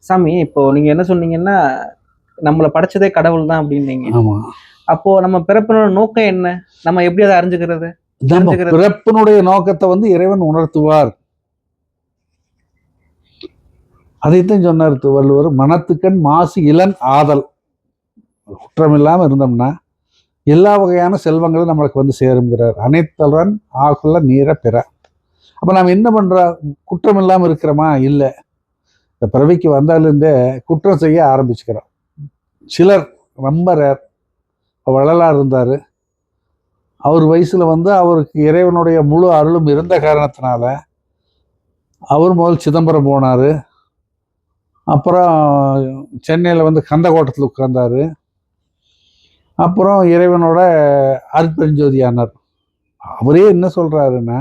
சாமி இப்போ நீங்க என்ன சொன்னீங்கன்னா, நம்மள படைச்சதே கடவுள் தான் அப்டின்னீங்க. ஆமா. அப்போ நம்ம பிறப்பினோட நோக்கம் என்ன? நம்ம எப்படி அத அறிஞ்சுக்கிறது? நம்ம தெரிஞ்சுக்கிறது? பிறப்பினுடைய நோக்கத்தை வந்து இறைவன் உணர்த்துவார். அதைத்தான் சொன்னார் திருவள்ளுவர், மனத்துக்கண் மாசு இளன் ஆதல். குற்றமில்லாம இருந்தோம்னா எல்லா வகையான செல்வங்களும் நம்மளுக்கு வந்து சேருங்கிறார். அனைத்தலன் ஆகுல நீர பிற. அப்ப நாம் என்ன பண்றோம்? குற்றம் இல்லாம இருக்கிறோமா? இல்லை. இந்த பிறவிக்கு வந்தாலிருந்தே குற்றம் செய்ய ஆரம்பிச்சுக்கிறோம். சிலர் ரொம்ப ரேர். வள்ளலார் இருந்தாரு. அவர் வயசுல வந்து அவருக்கு இறைவனுடைய முழு அருளும் இருந்த காரணத்தினால அவர் முதல் சிதம்பரம் போனாரு. அப்புறம் சென்னையில் வந்து கந்தக்கோட்டத்தில் உட்கார்ந்தாரு. அப்புறம் இறைவனோட அருட்பெருஞ்சோதி ஆனார். அவரே என்ன சொல்றாருன்னா,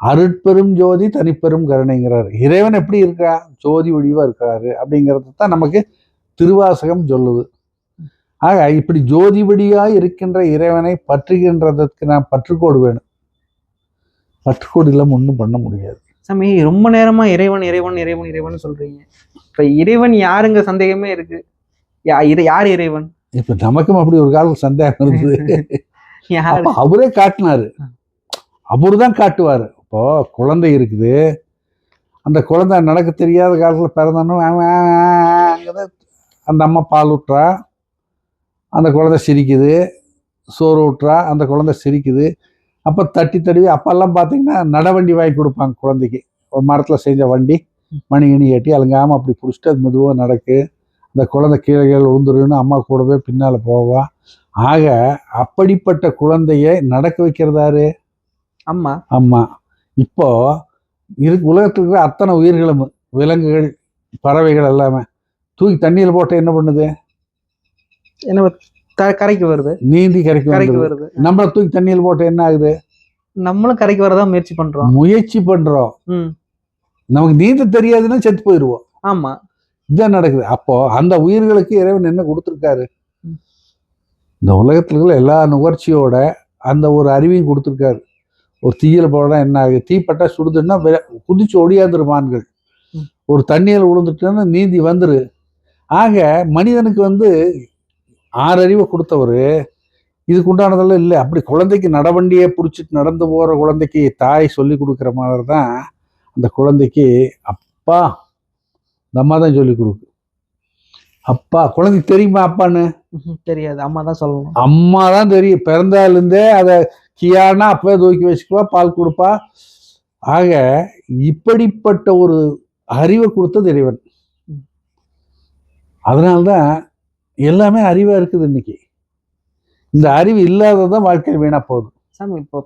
அருட்பெரும் ஜோதி தனிப்பெரும் கருணைங்கிறார். இறைவன் எப்படி இருக்கா? ஜோதி வடிவா இருக்காரு அப்படிங்கிறது தான் நமக்கு திருவாசகம் சொல்லுது. ஆக இப்படி ஜோதி வடிவாய் இருக்கின்ற இறைவனை பற்றுகின்றதற்கு நான் பற்றுக்கோடு வேணும். பற்றுக்கோடு இல்லாம ஒன்றும் பண்ண முடியாது. சாமி ரொம்ப நேரமா இறைவன் இறைவன் இறைவன் இறைவன் சொல்றீங்க. இப்ப இறைவன் யாருங்க சந்தேகமே இருக்கு. யார் இறைவன்? இப்ப நமக்கும் அப்படி ஒரு காலம் சந்தேகம் இருந்தது. அப்ப அவரே காட்டினாரு. அவரு தான் காட்டுவாரு. இப்போ குழந்தை இருக்குது, அந்த குழந்தை நடக்க தெரியாத காலத்துல பிறந்தானோ அந்த அம்மா பால் ஊட்டுறா, அந்த குழந்தை சிரிக்குது. சோறு ஊட்டுறா, அந்த குழந்தை சிரிக்குது. அப்போ தட்டி தடவி அப்பெல்லாம் பார்த்தீங்கன்னா நடவண்டி வாங்கி கொடுப்பாங்க குழந்தைக்கு. ஒரு மரத்தில் செஞ்ச வண்டி, மணிகணி ஏட்டி அலங்காமல் அப்படி பிடிச்சிட்டு அது மெதுவாக நடக்கு. அந்த குழந்தை கீழே கீழே விழுந்துருன்னு அம்மா கூடவே பின்னால் போவா. ஆக அப்படிப்பட்ட குழந்தையை நடக்க வைக்கிறதாரு? அம்மா. அம்மா. இப்போ உலகத்தில் இருக்கிற அத்தனை உயிர்களும், விலங்குகள், பறவைகள் எல்லாமே தூக்கி தண்ணியில் போட்டு என்ன பண்ணுது? என்ன கரைக்கு வருது. நீந்தி கரைக்கு வருது. நம்மளை தூக்கி தண்ணியில் போட்டு என்ன ஆகுது? நம்மளும் கரைக்கு வரதான் முயற்சி பண்றோம். நமக்கு நீந்த தெரியாதுன்னா செத்து போயிடுவோம். ஆமா, இதுதான் நடக்குது. அப்போ அந்த உயிர்களுக்கு இறைவன் என்ன கொடுத்துருக்காரு? இந்த உலகத்துல இருக்கிற எல்லா நுகர்ச்சியோட அந்த ஒரு அறிவையும் கொடுத்துருக்காரு. ஒரு தீயில போனா என்ன ஆகுது? தீப்பட்டா சுடுதுன்னா குதிச்சு ஒடியாந்துருமான்கள். ஒரு தண்ணியில் விழுந்துட்டுன்னா நீந்தி வந்துரு. ஆக மனிதனுக்கு வந்து 6 அறிவை கொடுத்தவர் இதுக்கு உண்டானதெல்லாம் இல்லை. அப்படி குழந்தைக்கு நடவண்டியை பிடிச்சிட்டு நடந்து போற குழந்தைக்கு தாய் சொல்லி கொடுக்குற மாதிரி தான் அந்த குழந்தைக்கு அப்பா இந்த அம்மா தான் சொல்லி கொடுக்கு. அப்பா குழந்தைக்கு தெரியுமா அப்பான்னு? தெரியாது. அம்மா தான் சொல்லணும். அம்மா தான் தெரியும். பிறந்தாலிருந்தே அதை கியானா அப்பவே தூக்கி வச்சுக்குவா, பால் கொடுப்பா. ஆக இப்படிப்பட்ட ஒரு அறிவை கொடுத்தது இறைவன். அதனால்தான் எல்லாமே அறிவா இருக்குது இன்னைக்கு. இந்த அறிவு இல்லாததான் வாழ்க்கை வீணா போகுது. சாமி இப்போ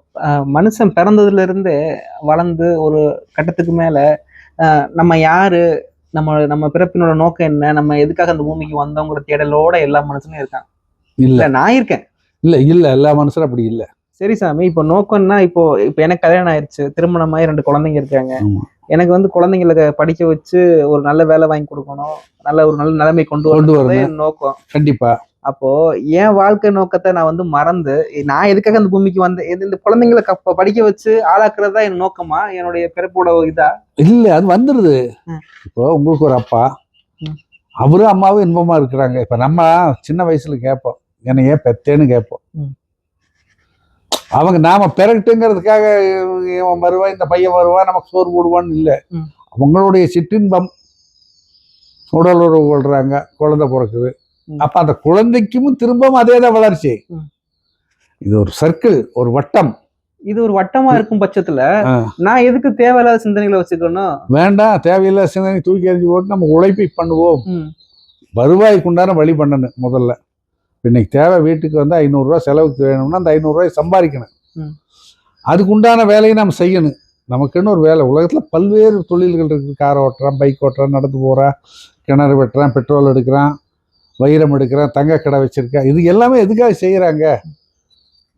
மனுஷன் பிறந்ததுல இருந்து வளர்ந்து ஒரு கட்டத்துக்கு மேல நம்ம யாரு, நம்ம பிறப்பினோட நோக்கம் என்ன, நம்ம எதுக்காக அந்த பூமிக்கு வந்தோங்கிற தேடலோட எல்லா மனுஷனும் இருக்கான். இல்ல நான் இருக்கேன். இல்ல எல்லா மனுஷனும் அப்படி இல்ல. சரி சாமி, இப்போ நோக்கம்னா இப்போ எனக்கு கல்யாணம் ஆயிடுச்சு, திருமணமாயி 2 குழந்தைங்க இருக்காங்க. எனக்கு வந்து குழந்தைங்களுக்கு படிக்க வச்சு ஒரு நல்ல வேலை வாங்கி கொடுக்கணும், ஒரு நல்ல நிலைமை கொண்டு வரணும் நோக்கம். கண்டிப்பா. அப்போ என் வாழ்க்கை நோக்கத்தை நான் வந்து மறந்து நான் எதுக்காக அந்த பூமிக்கு வந்து இந்த குழந்தைங்களை படிக்க வச்சு ஆளாக்குறதா என் நோக்கமா, என்னுடைய பிறப்போட இதா? இல்ல, அது வந்துருது. இப்போ உங்களுக்கு ஒரு அப்பா, அவரும் அம்மாவும் இன்பமா இருக்கிறாங்க. இப்ப நம்ம சின்ன வயசுல கேட்போம், என்னை ஏன் பெத்தேன்னு கேட்போம். அவங்க நாம பெறட்டுங்கிறதுக்காக இவன் வருவா, இந்த பையன் வருவா, நமக்கு சோறு போடுவான்னு இல்லை. அவங்களுடைய சிற்றின்பம் உடல் உறவு கொள்றாங்க, குழந்தை பிறக்குது. அப்ப அந்த குழந்தைக்கும் திரும்பவும் அதே தான் வளர்ச்சி. இது ஒரு சர்க்கிள், ஒரு வட்டம். இது ஒரு வட்டமா இருக்கும் பட்சத்துல நான் எதுக்கு தேவையில்லாத சிந்தனைகளை வச்சுக்கணும்? வேண்டாம், தேவையில்லாத சிந்தனை தூக்கி எறிஞ்சு போட்டு நம்ம உழைப்பை பண்ணுவோம். வருவாய்க்கு உண்டான வழி பண்ணணும். முதல்ல இன்னைக்கு தேவை, வீட்டுக்கு வந்து 500 ரூபாய் செலவுக்கு வேணும்னா அந்த 500 ரூபாய் சம்பாதிக்கணும். அதுக்கு உண்டான வேலையை நம்ம செய்யணும். நமக்குன்னு ஒரு வேலை. உலகத்துல பல்வேறு தொழில்கள் இருக்கு. கார் ஓட்டுறான், பைக் ஓட்டுறான், நடந்து போறான், கிணறு வெட்டுறான், பெட்ரோல் எடுக்கிறான், வைரம் எடுக்கிறான், தங்க கடை வச்சிருக்கேன். இது எல்லாமே எதுக்காக செய்யறாங்க?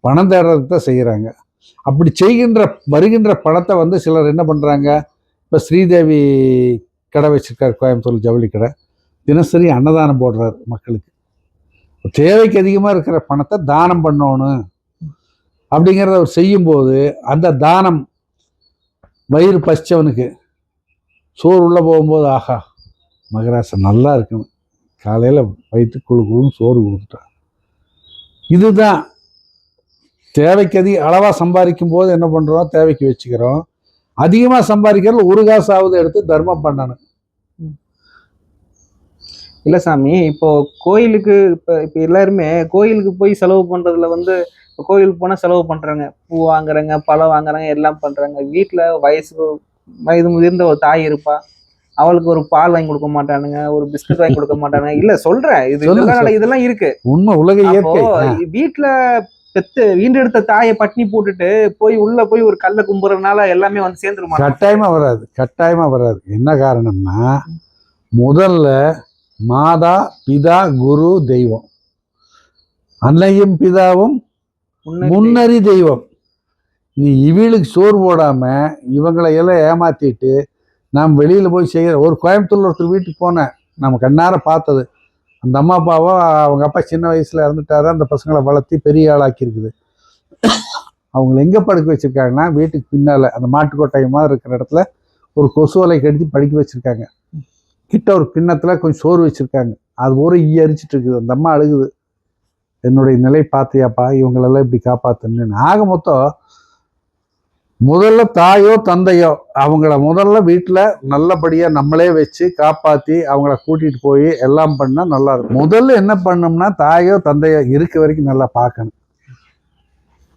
பணம் தேடுறதுக்கு தான் செய்யறாங்க. அப்படி வருகின்ற பணத்தை வந்து சிலர் என்ன பண்றாங்க? இப்ப ஸ்ரீதேவி கடை வச்சிருக்காரு, கோயம்புத்தூர் ஜவுளி கடை. தினசரி அன்னதானம் போடுறாரு மக்களுக்கு. தேவைக்கு அதிகமா இருக்கிற பணத்தை தானம் பண்ணணும் அப்படிங்கிறத அவர் செய்யும்போது அந்த தானம் வயிறு பசிச்சவனுக்கு சோறு உள்ள போகும்போது ஆஹா மகராசா நல்லா இருக்கணும், காலையில் வயிற்று குழுன்னு சோறு கொடுத்துட்டா. இதுதான் தேவைக்கு அளவாக சம்பாதிக்கும் போது என்ன பண்ணுறோம், தேவைக்கு வச்சுக்கிறோம். அதிகமாக சம்பாதிக்கிறது ஒரு காசாவது எடுத்து தர்மம் பண்ணணும். இல்ல சாமி, இப்போ கோயிலுக்கு இப்ப எல்லாருமே கோயிலுக்கு போய் செலவு பண்றதுல வந்து, இப்ப கோயிலுக்கு போனா செலவு பண்றாங்க, பூ வாங்குறாங்க, பழம் வாங்குறாங்க, எல்லாம் பண்றாங்க. வீட்டுல வயது முதிர்ந்த ஒரு தாய் இருப்பா, அவளுக்கு ஒரு பால் வாங்கி கொடுக்க மாட்டானுங்க, ஒரு பிஸ்கட் வாங்கி கொடுக்க மாட்டானுங்க. இல்ல சொல்றேன், இதெல்லாம் இருக்கு. உண்மை, உலக அப்போ இயற்கை. வீட்டுல வீண்டெடுத்த தாயை பட்னி போட்டுட்டு உள்ள போய் ஒரு கல்ல கும்புறதுனால எல்லாமே வந்து சேர்ந்துருமா? கட்டாயமா வராது, கட்டாயமா வராது. என்ன காரணம்னா, முதல்ல மாதா பிதா குரு தெய்வம், அன்னையும் பிதாவும் முன்னறி தெய்வம். நீ இவளுக்கு சோறு போடாம இவங்களை எல்லாம் ஏமாத்திட்டு நாம் வெளியில போய் செய்கிற ஒரு கோயம்புத்தூர்ல ஒருத்தர் வீட்டுக்கு போனேன், நம்ம கண்ணார பார்த்தது. அந்த அம்மா அப்பாவோ அவங்க அப்பா சின்ன வயசுல இறந்துட்டாரு, அந்த பசங்களை வளர்த்தி பெரிய ஆளாக்கி இருக்குது. அவங்களை எங்க படுக்க வச்சிருக்காங்கன்னா, வீட்டுக்கு பின்னால அந்த மாட்டுக்கொட்டை மாதிரி இருக்கிற இடத்துல ஒரு கொசுவலை கடித்து படுக்க வச்சிருக்காங்க. கிட்ட ஒரு கிண்ணத்துல கொஞ்சம் சோறு வச்சிருக்காங்க, அது ஒரு அரிச்சிட்டு இருக்குது. அந்த அம்மா அழுகுது, என்னுடைய நிலை பார்த்தியாப்பா, இவங்களெல்லாம் இப்படி காப்பாத்துன்னு. ஆக மொத்தம் முதல்ல தாயோ தந்தையோ அவங்கள முதல்ல வீட்டில் நல்லபடியாக நம்மளே வச்சு காப்பாற்றி அவங்கள கூட்டிகிட்டு போய் எல்லாம் பண்ணால் நல்லா இருக்கும். முதல்ல என்ன பண்ணோம்னா, தாயோ தந்தையோ இருக்க வரைக்கும் நல்லா பார்க்கணும்.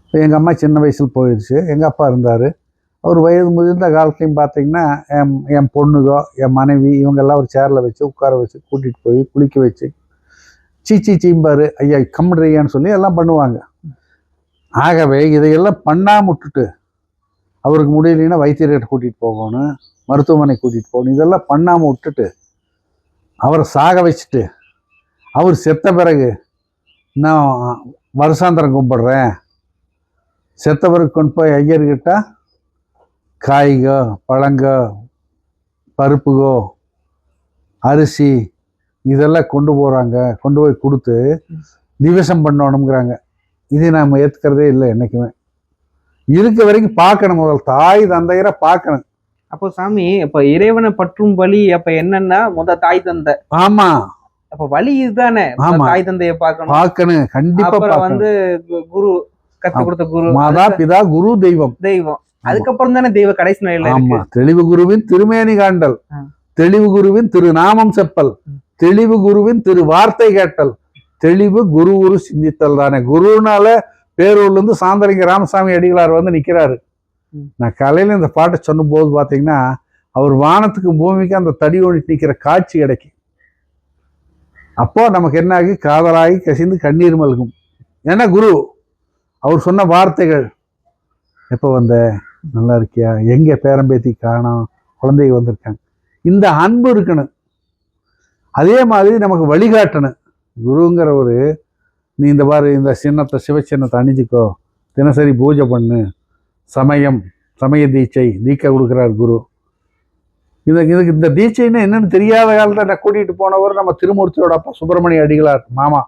இப்போ எங்கள் அம்மா சின்ன வயசில் போயிடுச்சு, எங்கள் அப்பா இருந்தார். அவர் வயது முதிர்ந்த காலத்தையும் பார்த்தீங்கன்னா, என் பொண்ணுகோ என் மனைவி இவங்கெல்லாம் ஒரு சேரில் வச்சு உட்கார வச்சு கூட்டிகிட்டு போய் குளிக்க வச்சு சீம்பாரு ஐயா கம்முறையான்னு சொல்லி எல்லாம் பண்ணுவாங்க. ஆகவே இதையெல்லாம் பண்ணாம விட்டுட்டு அவருக்கு முடியலைன்னா வைத்தியர்கிட்ட கூட்டிகிட்டு போகணும், மருத்துவமனை கூட்டிகிட்டு போகணும், இதெல்லாம் பண்ணாமல் விட்டுட்டு அவரை சாக வச்சுட்டு அவர் செத்த பிறகு நான் வருஷாந்திரம் கும்பிட்றேன், செத்த பிறகு கொண்டு போய் ஐயர்கிட்ட காய்கோ பழங்கோ பருப்புகோ அரிசி இதெல்லாம் கொண்டு போகிறாங்க, கொண்டு போய் கொடுத்து திவசம் பண்ணணுங்கிறாங்க. இது நாம் ஏற்றுக்கிறதே இல்லை என்றைக்குமே. இருக்க வரைக்கும் பார்க்கணும், முதல் தாய் தந்தையரை பார்க்கணும். அப்போ சாமி, அப்ப இறைவனை பற்றும் வழி அப்ப என்னன்னா தாய் தந்தை. ஆமா, அப்ப வழி இதுதானே, தாய் தந்தையை பார்க்கணும் கண்டிப்பா. வந்து குரு கத்து கொடுத்த குரு, மாதா பிதா குரு தெய்வம், அதுக்கப்புறம் தானே தெய்வ கடைசி நிலையில. ஆமா, தெளிவு குருவின் திருமேனி காண்டல், தெளிவு குருவின் திருநாமம் செப்பல், தெளிவு குருவின் திரு வார்த்தை கேட்டல், தெளிவு குரு சிந்தித்தல் தானே. குருனால பேரூர்ல இருந்து சாந்தலிங்க ராமசாமி அடிகளார் வந்து நிக்கிறாரு. நான் காலையில இந்த பாட்டை சொன்ன போது பாத்தீங்கன்னா, அவர் வானத்துக்கு பூமிக்கு அந்த தடி ஒழித்து நிக்கிற காட்சி கிடைக்கும். அப்போ நமக்கு என்ன ஆகி காதலாகி கசிந்து கண்ணீர் மல்கும். ஏன்னா குரு அவர் சொன்ன வார்த்தைகள், எப்போ வந்த, நல்லா இருக்கியா, எங்க பேரம்பேத்தி காணோம், குழந்தைங்க வந்திருக்காங்க, இந்த அன்பு இருக்கணும். அதே மாதிரி நமக்கு வழிகாட்டணும். குருங்கிற ஒரு, நீ இந்த மாதிரி இந்த சின்னத்தை சிவச்சின்னத்தை அணிஞ்சிக்கோ, தினசரி பூஜை பண்ணு, சமய தீட்சை கொடுக்குறார் குரு. இதுக்கு இந்த தீட்சைன்னு என்னன்னு தெரியாத காலத்தை நான் கூட்டிகிட்டு போனவர் நம்ம திருமூர்த்தியோட அப்பா சுப்பிரமணிய அடிகளார் மாமா.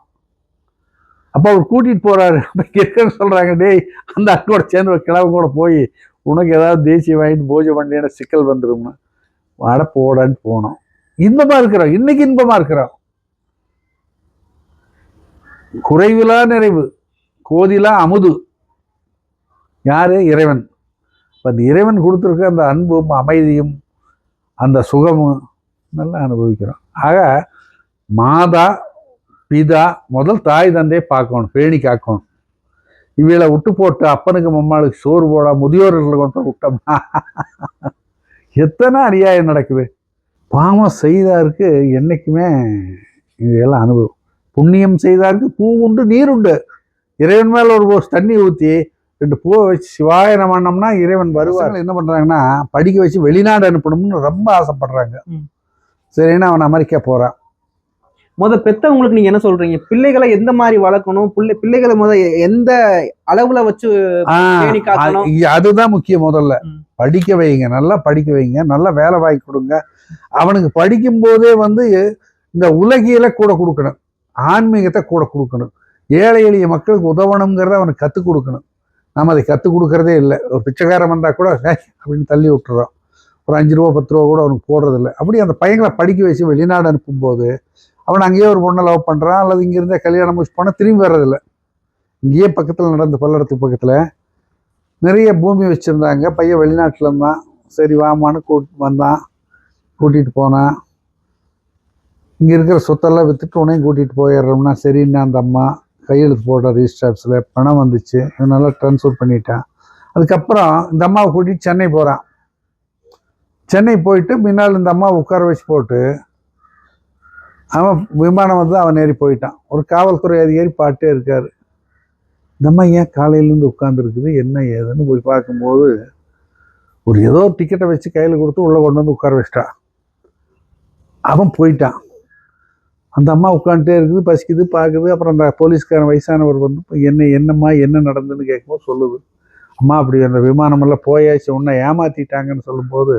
அப்போ அவர் கூட்டிகிட்டு போகிறாரு. அப்போ சொல்கிறாங்க, டேய் அந்த அக்கோட சேர்ந்து கிழவு கூட போய் உனக்கு ஏதாவது தீட்சை வாங்கிட்டு பூஜை பண்ணின சிக்கல் வந்துடும்னு வட போடான்னு போனோம். இன்பமாக இருக்கிறோம், இன்னைக்கு இன்பமாக இருக்கிறோம். குறைவிலா நிறைவு, கோதிலா அமுது யாரு? இறைவன். அந்த இறைவன் கொடுத்துருக்க அந்த அன்பும் அமைதியும் அந்த சுகமும் நல்லா அனுபவிக்கிறோம். ஆக மாதா பிதா முதல் தாய் தந்தையை பார்க்கணும், பேணி காக்கணும். இவளை விட்டு போட்டு அப்பனுக்கு மம்மாளுக்கு சோறு போட முதியோர்களை கொண்டு போய் விட்டோம்னா எத்தனை அநியாயம் நடக்குது. பாவம் செய்தாருக்கு என்னைக்குமே இதெல்லாம் அனுபவம். புண்ணியம் செய்தாருக்கு பூ உண்டு நீர் உண்டு. இறைவன் மேல ஒரு தண்ணி ஊற்றி 2 பூவை வச்சு சிவாய நமன்னம்னா இறைவன் வருவார். என்ன பண்றாங்கன்னா, படிக்க வச்சு வெளிநாடு அனுப்பணும்னு ரொம்ப ஆசைப்படுறாங்க. சரின்னா அவன் அமெரிக்கா போறான். பெத்தவங்களுக்கு நீங்க என்ன சொல்றீங்க? பிள்ளைகளை எந்த மாதிரி வளர்க்கணும், பிள்ளைகளை எந்த அளவுல வச்சு அதுதான் முக்கியம். முதல்ல படிக்க வைங்க, நல்லா படிக்க வைங்க, நல்லா வேலை வாங்கி கொடுங்க. அவனுக்கு படிக்கும் போதே இந்த உலகியல கூட கொடுக்கணும், ஆன்மீகத்தை கூட கொடுக்கணும், ஏழை எளிய மக்களுக்கு உதவணுங்கிறத அவனுக்கு கற்றுக் கொடுக்கணும். நம்ம அதை கற்றுக் கொடுக்கறதே இல்லை. ஒரு பிச்சைக்காரன் வந்தா கூட அப்படின்னு தள்ளி விட்டுறோம். ஒரு 5 ரூபா 10 ரூபா கூட அவனுக்கு போடுறதில்ல. அப்படி அந்த பையங்களை படிக்க வச்சு வெளிநாடு அனுப்பும்போது அவன் அங்கேயே ஒரு பொண்ணை லவ் பண்ணுறான், அல்லது இங்கிருந்தே கல்யாணம் முடிச்சு போனால் திரும்பி வர்றதில்லை. இங்கேயே பக்கத்தில் நடந்த பல்லடத்துக்கு பக்கத்தில் நிறைய பூமி வச்சுருந்தாங்க. பையன் வெளிநாட்டில் இருந்தான். சரி வாமான்னு வந்தான், கூட்டிகிட்டு போனான். இங்கே இருக்கிற சொத்தெல்லாம் விற்றுட்டு உடனே கூட்டிகிட்டு போயிடுறோம்னா சரின்னு அந்த அம்மா கையெழுத்து போடுற ரிஜிஸ்டர் ஆஃபீஸில் பணம் வந்துச்சு. நல்லா ட்ரான்ஸ்ஃபர் பண்ணிட்டான். அதுக்கப்புறம் இந்த அம்மாவை கூட்டிகிட்டு சென்னை போகிறான். சென்னை போயிட்டு முன்னால் இந்த அம்மாவை உட்கார வச்சு போட்டு அவன் விமானம் வந்து அவன் ஏறி போயிட்டான். ஒரு காவல்துறை அதிகாரி பாட்டே இருக்காரு. இந்த அம்மா ஏன் காலையிலேருந்து உட்காந்துருக்குது, என்ன ஏதுன்னு போய் பார்க்கும்போது ஒரு ஏதோ டிக்கெட்டை வச்சு கையில் கொடுத்து உள்ளே கொண்டு வந்து உட்கார வச்சிட்டான். அவன் போயிட்டான். அந்த அம்மா உட்காந்துட்டே இருக்குது, பசிக்குது, பார்க்குது. அப்புறம் அந்த போலீஸ்காரன் வயசானவர் வந்து என்னம்மா என்ன நடந்ததுன்னு கேட்கும்போது சொல்லுது, அம்மா அப்படி அந்த விமானமெல்லாம் போயாச்சு, உன்னை ஏமாத்திட்டாங்கன்னு சொல்லும்போது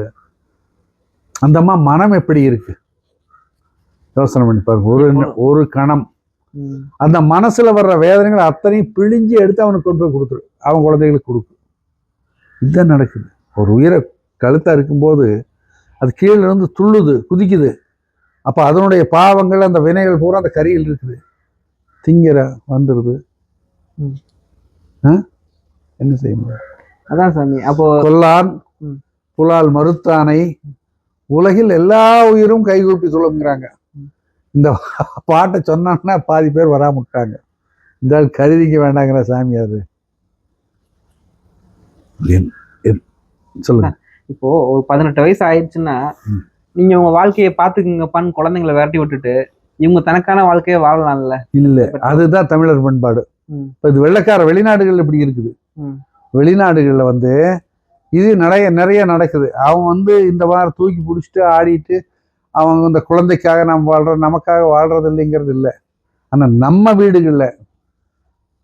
அந்த அம்மா மனம் எப்படி இருக்கு யோசனை பண்ணி பாருங்க. ஒரு கணம் அந்த மனசுல வர்ற வேதனைகளை அத்தனையும் பிழிஞ்சு எடுத்து அவனுக்கு கொண்டு போய் கொடுத்துரு, அவன் குழந்தைகளுக்கு கொடுக்கு. இதுதான் நடக்குது. ஒரு உயிரை கழுத்தா இருக்கும்போது அது கீழே இருந்து துள்ளுது, குதிக்குது. அப்போ அதனுடைய பாவங்கள் அந்த வினைகள் பூரா அந்த கரியில் இருக்குது, திங்கிற வந்துடுது. என்ன செய்ய முடியும்? அதான் சாமி. அப்போ கொல்லான் புலால் மறுத்தானை உலகில் எல்லா உயிரும் கைகூப்பி சொல்லுங்கிறாங்க. இந்த பாட்டை சொன்னான்னா பாதி பேர் வராமட்டாங்க. இந்த ஆள் கருதிக்க வேண்டாங்கிற சாமியாரு. சொல்லுங்க. இப்போ ஒரு 18 வயசு ஆயிடுச்சுன்னா நீங்க உங்க வாழ்க்கையை பாத்துக்குங்கப்பான்னு குழந்தைங்களை விரட்டி விட்டுட்டு இவங்க தனக்கான வாழ்க்கையை வாழலாம்ல? இல்ல, அதுதான் தமிழர் பண்பாடு. இப்ப இது வெள்ளைக்கார வெளிநாடுகள் இப்படி இருக்குது. வெளிநாடுகள்ல வந்து இது நிறைய நடக்குது. அவன் வந்து இந்த வாரம் தூக்கி பிடிச்சிட்டு ஆடிட்டு அவங்க இந்த குழந்தைக்காக நாம் வாழ்றோம், நமக்காக வாழ்றது இல்லைங்கிறது இல்லை. ஆனா நம்ம வீடுகள்ல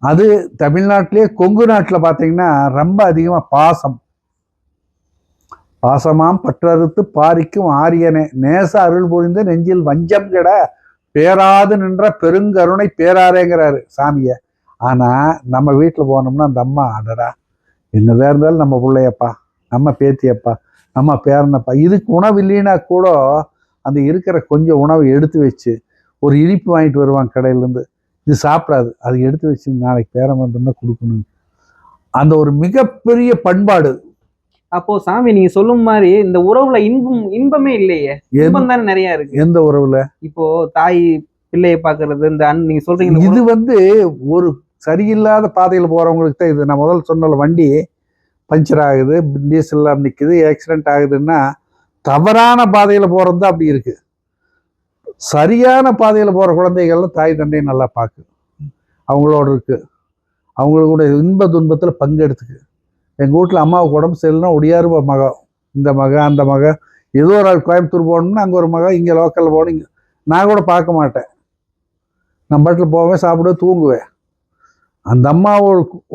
அது தமிழ்நாட்டிலேயே கொங்கு நாட்டில் பார்த்தீங்கன்னா ரொம்ப அதிகமா பாசமாம் பற்றறுத்து பாரிக்கும் ஆரியனே நேச அருள் புரிந்து நெஞ்சில் வஞ்சம் கெட பேராது நின்ற பெருங்கருணை பேராரேங்கிறாரு சாமிய. ஆனா நம்ம வீட்டுல போனோம்னா அந்த அம்மா அடடா என்னதான் இருந்தாலும் நம்ம பிள்ளையப்பா, நம்ம பேத்தியப்பா, நம்ம பேரனப்பா, இதுக்கு உணவு இல்லைன்னா கூட அந்த இருக்கிற கொஞ்சம் உணவை எடுத்து வச்சு ஒரு இனிப்பு வாங்கிட்டு வருவாங்க கடையிலேருந்து. இது சாப்பிடாது, அது எடுத்து வச்சு நாளைக்கு பேரன் வந்தோம்னா கொடுக்கணும். அந்த ஒரு மிகப்பெரிய பண்பாடு. அப்போ சாமி நீங்க சொல்லும் மாதிரி இந்த உறவுல இன்பமே இல்லையே, இன்பம் தானே நிறைய இருக்கு. எந்த உறவுல? இப்போ தாய் பிள்ளையை பாக்குறது, இந்த நீங்க சொல்றீங்க இது வந்து ஒரு சரியில்லாத பாதையில போறவங்களுக்கு தான் இது. நான் முதல்ல சொன்ன வண்டி பஞ்சர் ஆகுது, டீசல் நிற்குது, ஆக்சிடென்ட் ஆகுதுன்னா தவறான பாதையில போறது தான் அப்படி இருக்கு. சரியான பாதையில போற குழந்தைகள்லாம் தாய் தந்தையை நல்லா பார்க்கு, அவங்களோட இருக்கு, அவங்களோட இன்ப துன்பத்துல பங்கெடுத்துக்கு. எங்கள் வீட்டில் அம்மாவுக்கு உடம்பு சரியில்லைன்னா ஒடியாரு மகன், இந்த மகன் அந்த மகன், ஏதோ ஒரு ஆள் கோயம்புத்தூர் போகணும்னா அங்கே ஒரு மகன், இங்கே லோக்கலில் போகணும். இங்கே நான் கூட பார்க்க மாட்டேன், நான் பாட்டில் போவேன், சாப்பிடுவேன், தூங்குவேன். அந்த அம்மா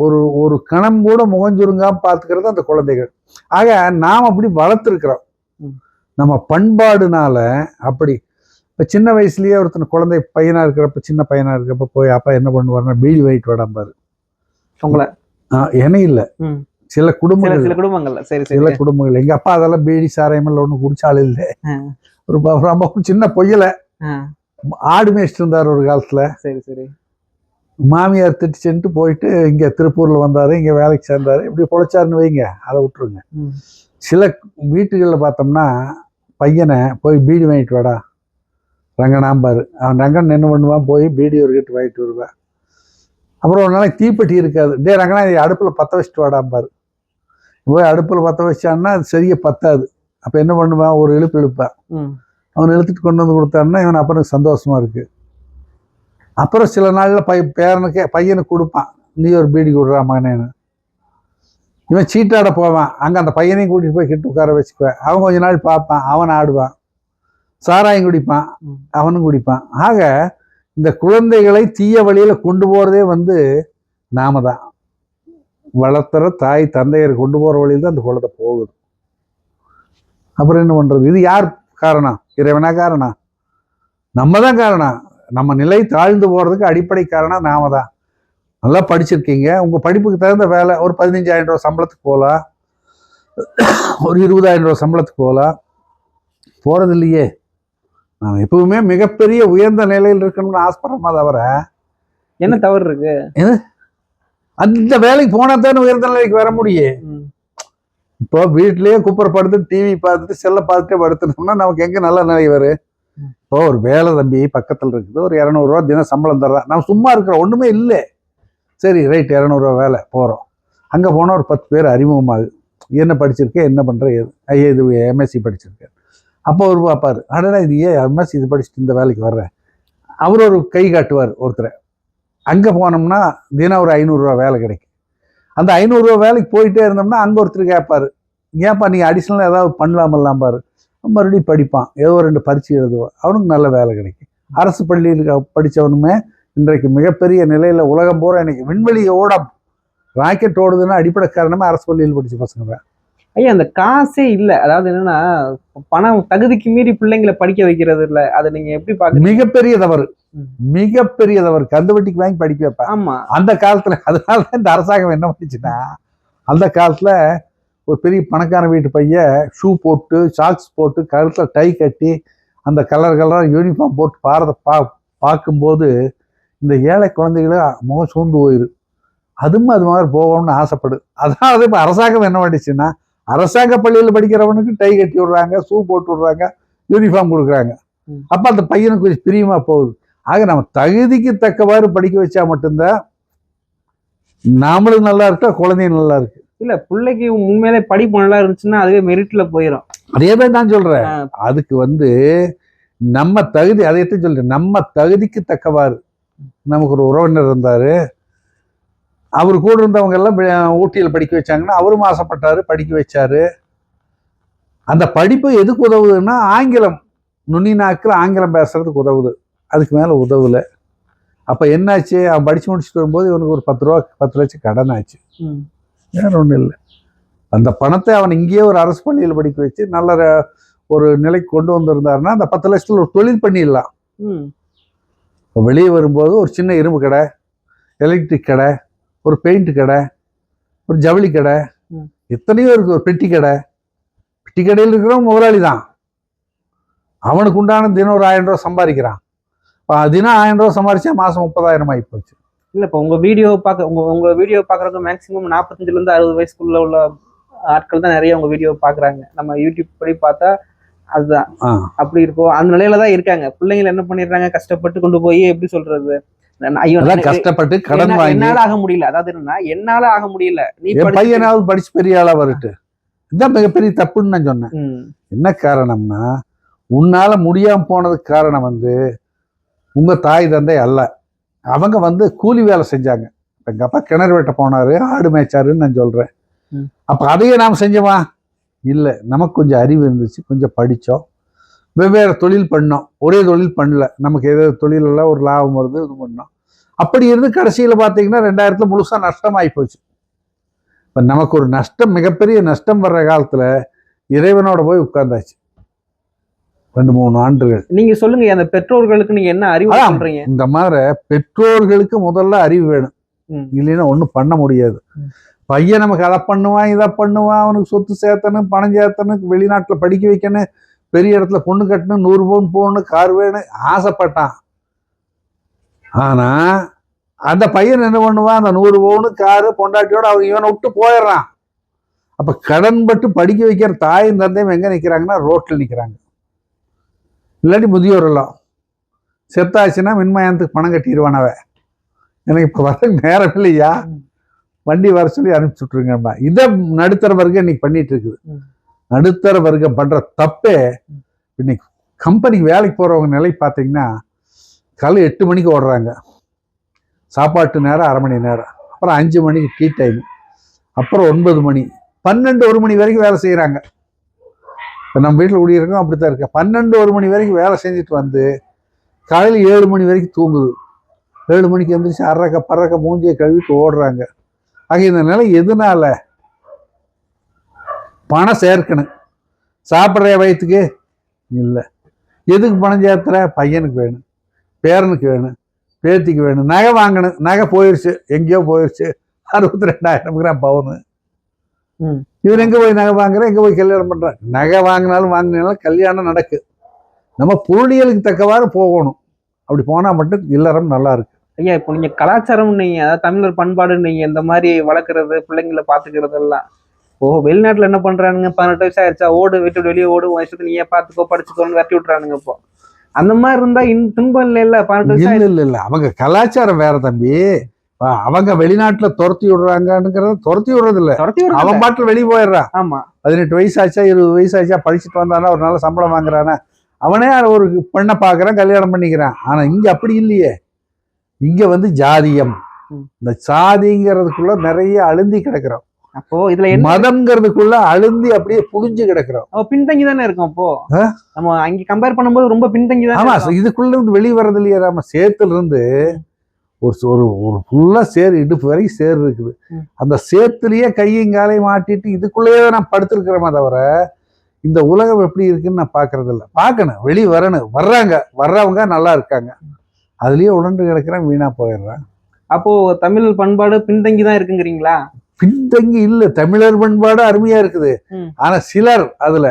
ஒரு ஒரு கணம் கூட முகஞ்சுருங்காம பார்த்துக்கிறது அந்த குழந்தைகள். ஆக நாம் அப்படி வளர்த்துருக்குறோம் நம்ம பண்பாடுனால. அப்படி இப்போ சின்ன வயசுலயே ஒருத்தன் குழந்தை பையனா இருக்கிறப்ப, சின்ன பையனா இருக்கிறப்ப போய் அப்பா என்ன பண்ணுவாருன்னா பீடி வாங்கிட்டு வாடாம்பாரு. உங்களை ஏன்னா இல்லை, சில குடும்பங்கள்ல சரி சில குடும்பங்கள் எங்க அப்பா அதெல்லாம் பீடி சாராயமெல்லாம் ஒண்ணு குடிச்சாலும் இல்லை. ஒரு ரொம்ப சின்ன பொய்யல ஆடு மேய்ச்சிட்டு இருந்தார் ஒரு காலத்துல. சரி சரி. மாமியார் திட்டுச்சுன்ட்டு போயிட்டு இங்க திருப்பூர்ல வந்தாரு, இங்க வேலைக்கு சேர்ந்தாரு, இப்படி பொழைச்சாருன்னு வைங்க, அதை விட்டுருங்க. சில வீட்டுகளில் பார்த்தோம்னா பையனை போய் பீடி வாங்கிட்டு வாடா ரங்கனாம்பாரு. அவன் ரங்கன் என்ன பண்ணுவான், போய் பீடி ஒரு கட்டு வாங்கிட்டு வருவேன். அப்புறம் ஒரு நாளைக்கு தீப்பெட்டி இருக்காது, டே ரங்கனா அடுப்பில் பற்ற வச்சுட்டு வாடாம்பாரு. போய் அடுப்பில் பற்ற வச்சான்னா அது சரியாக பத்தாது. அப்போ என்ன பண்ணுவான், ஒரு இழுப்பான். அவன் இழுத்துட்டு கொண்டு வந்து கொடுத்தான்னா இவன் அப்புறம் சந்தோஷமா இருக்கு. அப்புறம் சில நாளில் பையனுக்கு கொடுப்பான், நீ ஒரு பீடி கொடுறா மகனேன்னு. இவன் சீட்டாட போவான், அங்கே அந்த பையனையும் கூட்டிகிட்டு போய் கிட்ட உட்கார வச்சுக்குவேன். அவன் கொஞ்ச நாள் பார்ப்பான், அவன் ஆடுவான், சாராயம் குடிப்பான், அவனும் குடிப்பான். ஆக இந்த குழந்தைகளை தீய வழியில கொண்டு போறதே வந்து நாம தான். வளர்த்துற தாய் தந்தையர் கொண்டு போற வழியில் தான் அந்த குழந்தை போகுது. அப்புறம் என்ன பண்றது? இது யார் காரணம்? இறைவனா காரணம்? நம்ம தான் காரணம். நம்ம நிலை தாழ்ந்து போறதுக்கு அடிப்படை காரணம் நாம தான். நல்லா படிச்சிருக்கீங்க, உங்க படிப்புக்கு தகுந்த வேலை, ஒரு 15,000 ரூபாய் சம்பளத்துக்கு போகலாம், ஒரு 20,000 ரூபா சம்பளத்துக்கு போகலாம், போறது இல்லையே. நான் எப்பவுமே மிகப்பெரிய உயர்ந்த நிலையில் இருக்கணும்னு ஆசைப்படுறமா தவிர என்ன தவறு இருக்கு? அந்த வேலைக்கு போனா தானே உயர்ந்த நிலைக்கு வர முடியும். இப்போ வீட்லயே குப்புறப்படுத்து டிவி பார்த்துட்டு செல்ல பார்த்துட்டே படுத்துனோம்னா நமக்கு எங்க நல்ல நிலை வரும்? இப்போ ஒரு வேலை தம்பி பக்கத்துல இருக்குது, ஒரு 200 ரூபா தினம் சம்பளம் தர்றான், நம்ம சும்மா இருக்கிறோம், ஒண்ணுமே இல்லை. சரி ரைட், 200 ரூபா வேலை போறோம். அங்க போனா ஒரு 10 பேர் அறிமுகமாகுது. என்ன படிச்சிருக்கேன், என்ன பண்ற, இது எம்எஸ்சி படிச்சிருக்கேன். அப்போ ஒரு பார்ப்பாரு, அடடா இது ஏன் எம்எஸ்சி இது படிச்சுட்டு இந்த வேலைக்கு வர்றேன். அவர் ஒரு கை காட்டுவார் ஒருத்தரை. அங்க போனோம்னா தினம் ஒரு 500 ரூபா வேலை கிடைக்கும். அந்த 500 ரூபா வேலைக்கு போயிட்டே இருந்தோம்னா அங்க ஒருத்தர் கேட்பாரு, ஏன்ப்பா நீங்க அடிஷனலா ஏதாவது பண்ணலாமெல்லாம் பாரு. மறுபடியும் படிப்பான், ஏதோ 2 பரீட்சை எழுதுவான், அவனுக்கு நல்ல வேலை கிடைக்கும். அரசு பள்ளியில் படித்தவனுமே இன்றைக்கு மிகப்பெரிய நிலையில உலகம் பூரா இன்னைக்கு விண்வெளி ஓடம் ராக்கெட் ஓடுதுன்னா அடிப்படை காரணமே அரசு பள்ளியில் படிச்ச பசங்க தான். ஐயா அந்த காசே இல்ல, அதாவது என்னன்னா பணம் தகுதிக்கு மீறி பிள்ளைங்களை படிக்க வைக்கிறது இல்ல, அதை நீங்க எப்படி பாக்குறீங்க? மிகப்பெரிய தவறு, மிகப்பெரிய தவறு. கந்து வட்டிக்கு வாங்கி படிக்க வைப்பேன். ஆமா, அந்த காலத்துல. அதனாலதான் இந்த அரசாங்கம் என்ன பண்ணிச்சுன்னா, அந்த காலத்துல ஒரு பெரிய பணக்கார வீட்டு பையன் ஷூ போட்டு சாக்ஸ் போட்டு கழுத்துல டை கட்டி அந்த கலர் கலராக யூனிஃபார்ம் போட்டு பார்க்கும்போது இந்த ஏழை குழந்தைகளை முகம் சூழ்ந்து போயிரு. அதுவும் அது மாதிரி போகணும்னு ஆசைப்படு. அதனால இப்போ அரசாங்கம் என்ன பண்ணிச்சுன்னா, அரசாங்க பள்ளியில் படிக்கிறவனுக்கு டை கட்டி விடுறாங்க, ஷூ போட்டு விடுறாங்க, யூனிஃபார்ம் கொடுக்குறாங்க. அப்ப அந்த பையனுக்கு கொஞ்சம் பிரியமா போகுது. ஆக நம்ம தகுதிக்கு தக்கவாறு படிக்க வச்சா மட்டும்தான் நாமளும் நல்லா இருக்கா, குழந்தையும் நல்லா இருக்கு. இல்ல பிள்ளைக்கு உண்மையிலே படிப்பு நல்லா இருந்துச்சுன்னா அதுவே மெரிட்ல போயிடும். அதே மாதிரி தான் சொல்றேன். அதுக்கு நம்ம தகுதி, அதைத்தான் சொல்றேன், நம்ம தகுதிக்கு தக்கவாறு. நமக்கு ஒரு உறவினர் இருந்தாரு, அவர் கூட இருந்தவங்க எல்லாம் ஊட்டியில் படிக்க வச்சாங்கன்னா அவரும் ஆசைப்பட்டாரு, படிக்க வச்சாரு. அந்த படிப்பு எதுக்கு உதவுதுன்னா ஆங்கிலம், நுனி நாக்கில் ஆங்கிலம் பேசுறதுக்கு உதவுது. அதுக்கு மேல உதவுல. அப்ப என்னாச்சு, அவன் படிச்சு முடிச்சுட்டு வரும்போது இவனுக்கு ஒரு 10 லட்சம் கடன் ஆச்சு. வேற ஒன்றும் இல்லை. அந்த பணத்தை அவன் இங்கேயே ஒரு அரசு பள்ளியில் படிக்க வச்சு நல்ல ஒரு நிலைக்கு கொண்டு வந்திருந்தாருன்னா அந்த 10 லட்சத்துல ஒரு தொழில் பண்ணிடலாம். வெளியே வரும்போது ஒரு சின்ன இரும்பு கடை, எலக்ட்ரிக் கடை, ஒரு பெயிண்ட் கடை, ஒரு ஜவுளி கடை, எத்தனையோ இருக்கு, ஒரு பெட்டி கடை. பெட்டி கடையில் இருக்கிறவன் முதலாளி தான். அவனுக்கு உண்டான தினம் ஒரு 1000 ரூபா சம்பாதிக்கிறான். தினம் 1000 ரூபா சம்பாதிச்சா மாசம் 30,000 ஆகி போச்சு. இல்ல இப்ப உங்க வீடியோ உங்க வீடியோ பாக்குறவங்க மேக்சிமம் 45 இருந்து 60 வயசுக்குள்ள உள்ள ஆட்கள் தான் நிறைய உங்க வீடியோ பாக்குறாங்க. நம்ம யூடியூப் படி பார்த்தா அதுதான் அப்படி இருக்கும். அந்த நிலையில தான் இருக்காங்க. பிள்ளைங்களை என்ன பண்ணிடுறாங்க, கஷ்டப்பட்டு கொண்டு போய் எப்படி சொல்றது, கஷ்டப்பட்டு கடன் வாங்கி என்னால ஆக முடியல, அதாவது என்னன்னா என்னால ஆக முடியல, நீ பையனாவது படிச்சு பெரிய ஆளா வரட்டு. இதுதான் மிகப்பெரிய தப்புன்னு நான் சொன்னேன். என்ன காரணம்னா, உன்னால முடியாம போனதுக்கு காரணம் உங்க தாய் தந்தை அல்ல. அவங்க கூலி வேலை செஞ்சாங்க. எங்க அப்பா கிணறு வெட்ட போனாரு, ஆடு மேய்ச்சாருன்னு நான் சொல்றேன். அப்ப அதையே நாம் செஞ்சோமா? இல்லை. நமக்கு கொஞ்சம் அறிவு இருந்துச்சு, கொஞ்சம் படித்தோம், வெவ்வேறு தொழில் பண்ணோம், ஒரே தொழில் பண்ணல. நமக்கு ஏதோ தொழிலெல்லாம் ஒரு லாபம் வருது, இது பண்ணோம். அப்படி இருந்து கடைசியில் பார்த்தீங்கன்னா 2000 முழுசா நஷ்டமாகி போச்சு. இப்போ நமக்கு ஒரு நஷ்டம், மிகப்பெரிய நஷ்டம் வர்ற காலத்துல இறைவனோட போய் உட்கார்ந்தாச்சு 2-3 ஆண்டுகள். நீங்க சொல்லுங்க, அந்த பெற்றோர்களுக்கு நீங்க என்ன அறிவு சொல்றீங்க? இந்த மாதிரி பெற்றோர்களுக்கு முதல்ல அறிவு வேணும், இல்லைன்னா ஒன்றும் பண்ண முடியாது. பையன் நமக்கு அதை பண்ணுவான், இதை பண்ணுவான், அவனுக்கு சொத்து சேர்த்தணும், பணம் சேர்த்தணும், வெளிநாட்டில் படிக்க வைக்கணும், பெரிய இடத்துல பொண்ணு கட்டணும், 100 பவுன் போகணும், கார் வேணும் ஆசைப்பட்டான். ஆனா அந்த பையன் என்ன பண்ணுவான், அந்த 100 பவுனு காரு பொண்டாட்டியோட அவங்க இவனை விட்டு போயிடுறான். அப்ப கடன் பட்டு படிக்க வைக்கிற தாயும் தந்தையும் எங்க நிக்கிறாங்கன்னா ரோட்ல நிக்கிறாங்க. இல்லாட்டி முதியோர் எல்லாம் செத்தாச்சுன்னா மின்மயத்துக்கு பணம் கட்டிடுவான். அவன் எனக்கு இப்ப வர நேரம் இல்லையா, வண்டி வர சொல்லி அனுப்பிச்சு விட்டுருங்கம்மா. இதை நடுத்தர வர்க்கம் இன்னைக்கு பண்ணிட்டு இருக்குது. நடுத்தர வர்க்கம் பண்ற தப்பே, இன்னைக்கு கம்பெனிக்கு வேலைக்கு போறவங்க நிலை பார்த்தீங்கன்னா காலை 8 மணிக்கு ஓடுறாங்க, சாப்பாட்டு நேரம் 1/2 மணி நேரம், அப்புறம் 5 மணிக்கு டீ டைம், அப்புறம் 9 மணி, 12, 1 மணி வரைக்கும் வேலை செய்யறாங்க. இப்போ நம்ம வீட்டில் குடியிருக்கோம், அப்படித்தான் இருக்க. 12, 1 மணி வரைக்கும் வேலை செஞ்சுட்டு காலையில் 7 மணி வரைக்கும் தூங்குது. 7 மணிக்கு எழுந்திரிச்சு அறக்க பறக்க மூஞ்சியை கழுவிட்டு ஓடுறாங்க. ஆக இந்த நிலை எதனால? பணம் சேர்க்கணும், சாப்பிட்ற வயத்துக்கு இல்லை. எதுக்கு பணம் சேர்த்துற? பையனுக்கு வேணும், பேரனுக்கு வேணும், பேத்திக்கு வேணும், நகை வாங்கணும். நகை போயிடுச்சு, எங்கேயோ போயிடுச்சு, 62,000 கிராம் பவுனு. ம். இவர் எங்க போய் நகை வாங்குறேன், எங்க போய் கல்யாணம் பண்றேன். நகை வாங்கினாலும் கல்யாணம் நடக்கு. நம்ம பொருளியலுக்கு தக்கவாறு போகணும். அப்படி போனா மட்டும் இல்லறம் நல்லா இருக்கு. ஐயா இப்போ நீங்க கலாச்சாரம் நீங்க அதாவது தமிழர் பண்பாடு நீங்க இந்த மாதிரி வளர்க்குறது பிள்ளைங்களை பாத்துக்கிறது எல்லாம் ஓ வெளிநாட்டுல என்ன பண்றானுங்க 18 வயசு ஆயிடுச்சா ஓடு விட்டு வெளியே ஓடு வயசுக்கு நீயே பாத்துக்கோ படிச்சுக்கோன்னு விரட்டி விட்டுறானுங்க இப்போ அந்த மாதிரி இருந்தா துன்பம் இல்ல 18 வயசு இல்ல அவங்க கலாச்சாரம் வேற தம்பி. அவங்க வெளிநாட்டுல துரத்தி விடுறாங்கிறத துரத்தி விடுறது இல்ல, துரத்தி விடுறது அவன் பாட்டுல வெளியே போயிடுறான். ஆமா 18 வயசு ஆச்சா 20 வயசு ஆச்சா படிச்சுட்டு வந்தானா ஒரு நல்ல சம்பளம் வாங்குறானா அவனே ஒரு பெண்ணை பாக்குறான், கல்யாணம் பண்ணிக்கிறான். ஆனா இங்க அப்படி இல்லையே. இங்க வந்து ஜாதியம், இந்த சாதிங்கிறதுக்குள்ள நிறைய அழுந்தி கிடக்குறோம். அப்போ இதுல மதம்ங்கிறதுக்குள்ள அழுந்தி அப்படியே புடிஞ்சு கிடக்குறோம். பின்தங்கி தானே இருக்கும். அப்போ நம்ம அங்க கம்பேர் பண்ணும்போது ரொம்ப பின்தங்கி தான். ஆமா, இதுக்குள்ள இருந்து வெளியே வர்றது இல்லையா. நம்ம சேத்துல இருந்து ஒரு ஒரு ஃபுல்லா சேர் இடுப்பு வரைக்கும் சேர் இருக்குது. அந்த சேத்துலயே கையும் காலையும் மாட்டிட்டு இதுக்குள்ளேயே நான் படுத்திருக்கிறோமே தவிர இந்த உலகம் எப்படி இருக்குன்னு நான் பாக்குறது இல்லை. பார்க்கணும், வெளியே வரணும். வர்றவங்க நல்லா இருக்காங்க, அதுலயே உடண்டு கிடக்குறேன், வீணா போயிடுறேன். அப்போ தமிழ் பண்பாடு பின்தங்கி தான் இருக்குங்கிறீங்களா? பின்தங்கி இல்ல, தமிழர் பண்பாடு அருமையா இருக்குது. ஆனா சிலர் அதுல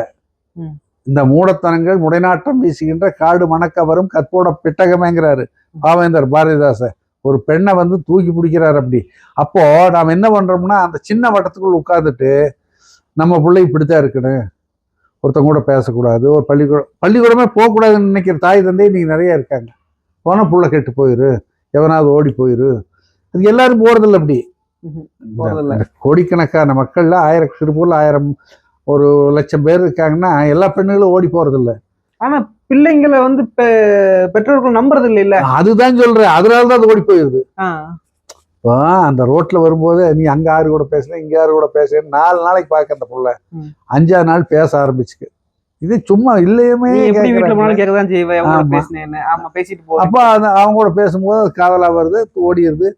இந்த மூடத்தனங்கள் முடைநாட்டம் வீசுகின்ற காடு மணக்க வரும் கற்போட பெட்டகமேங்கிறாரு பாவேந்தர் பாரதிதாசன். ஒரு பெண்ணை வந்து தூக்கி பிடிக்கிறாரு. அப்போ நாம் என்ன பண்றோம்னா அந்த சின்ன வட்டத்துக்குள்ள உட்கார்ந்துட்டு நம்ம பிள்ளை இப்படித்தான் இருக்கணும், ஒருத்தங்க கூட பேசக்கூடாது, ஒரு பள்ளிக்கூடமே போகக்கூடாதுன்னு நினைக்கிற தாய் தந்தை இன்னைக்கு நிறைய இருக்காங்க. போனா புள்ள கெட்டு போயிரு, எவனாவது ஓடி போயிரு. அது எல்லாரும் போறதில்லை. அப்படி கோடிக்கணக்கான மக்கள்ல திருப்பூர்ல 1000 ஒரு லட்சம் பேர் இருக்காங்கன்னா எல்லா பெண்களும் ஓடி போறதில்லை. ஆனா பிள்ளைங்களை வந்து பெற்றோர்கள் நம்புறது இல்ல. அதுதான் சொல்றேன், அதனாலதான் அது ஓடி போயிருது. அந்த ரோட்ல வரும்போது நீ அங்க யாரு கூட பேசுன இங்க யாரு கூட பேசுறேன்னு 4 நாளைக்கு பார்க்க அந்த புள்ள 5ஆவது நாள் பேச ஆரம்பிச்சுக்கு. இது சும்மா இல்லையுமே அப்ப அவங்க கூட பேசும்போது அது காதலா வருது, ஓடிடுது.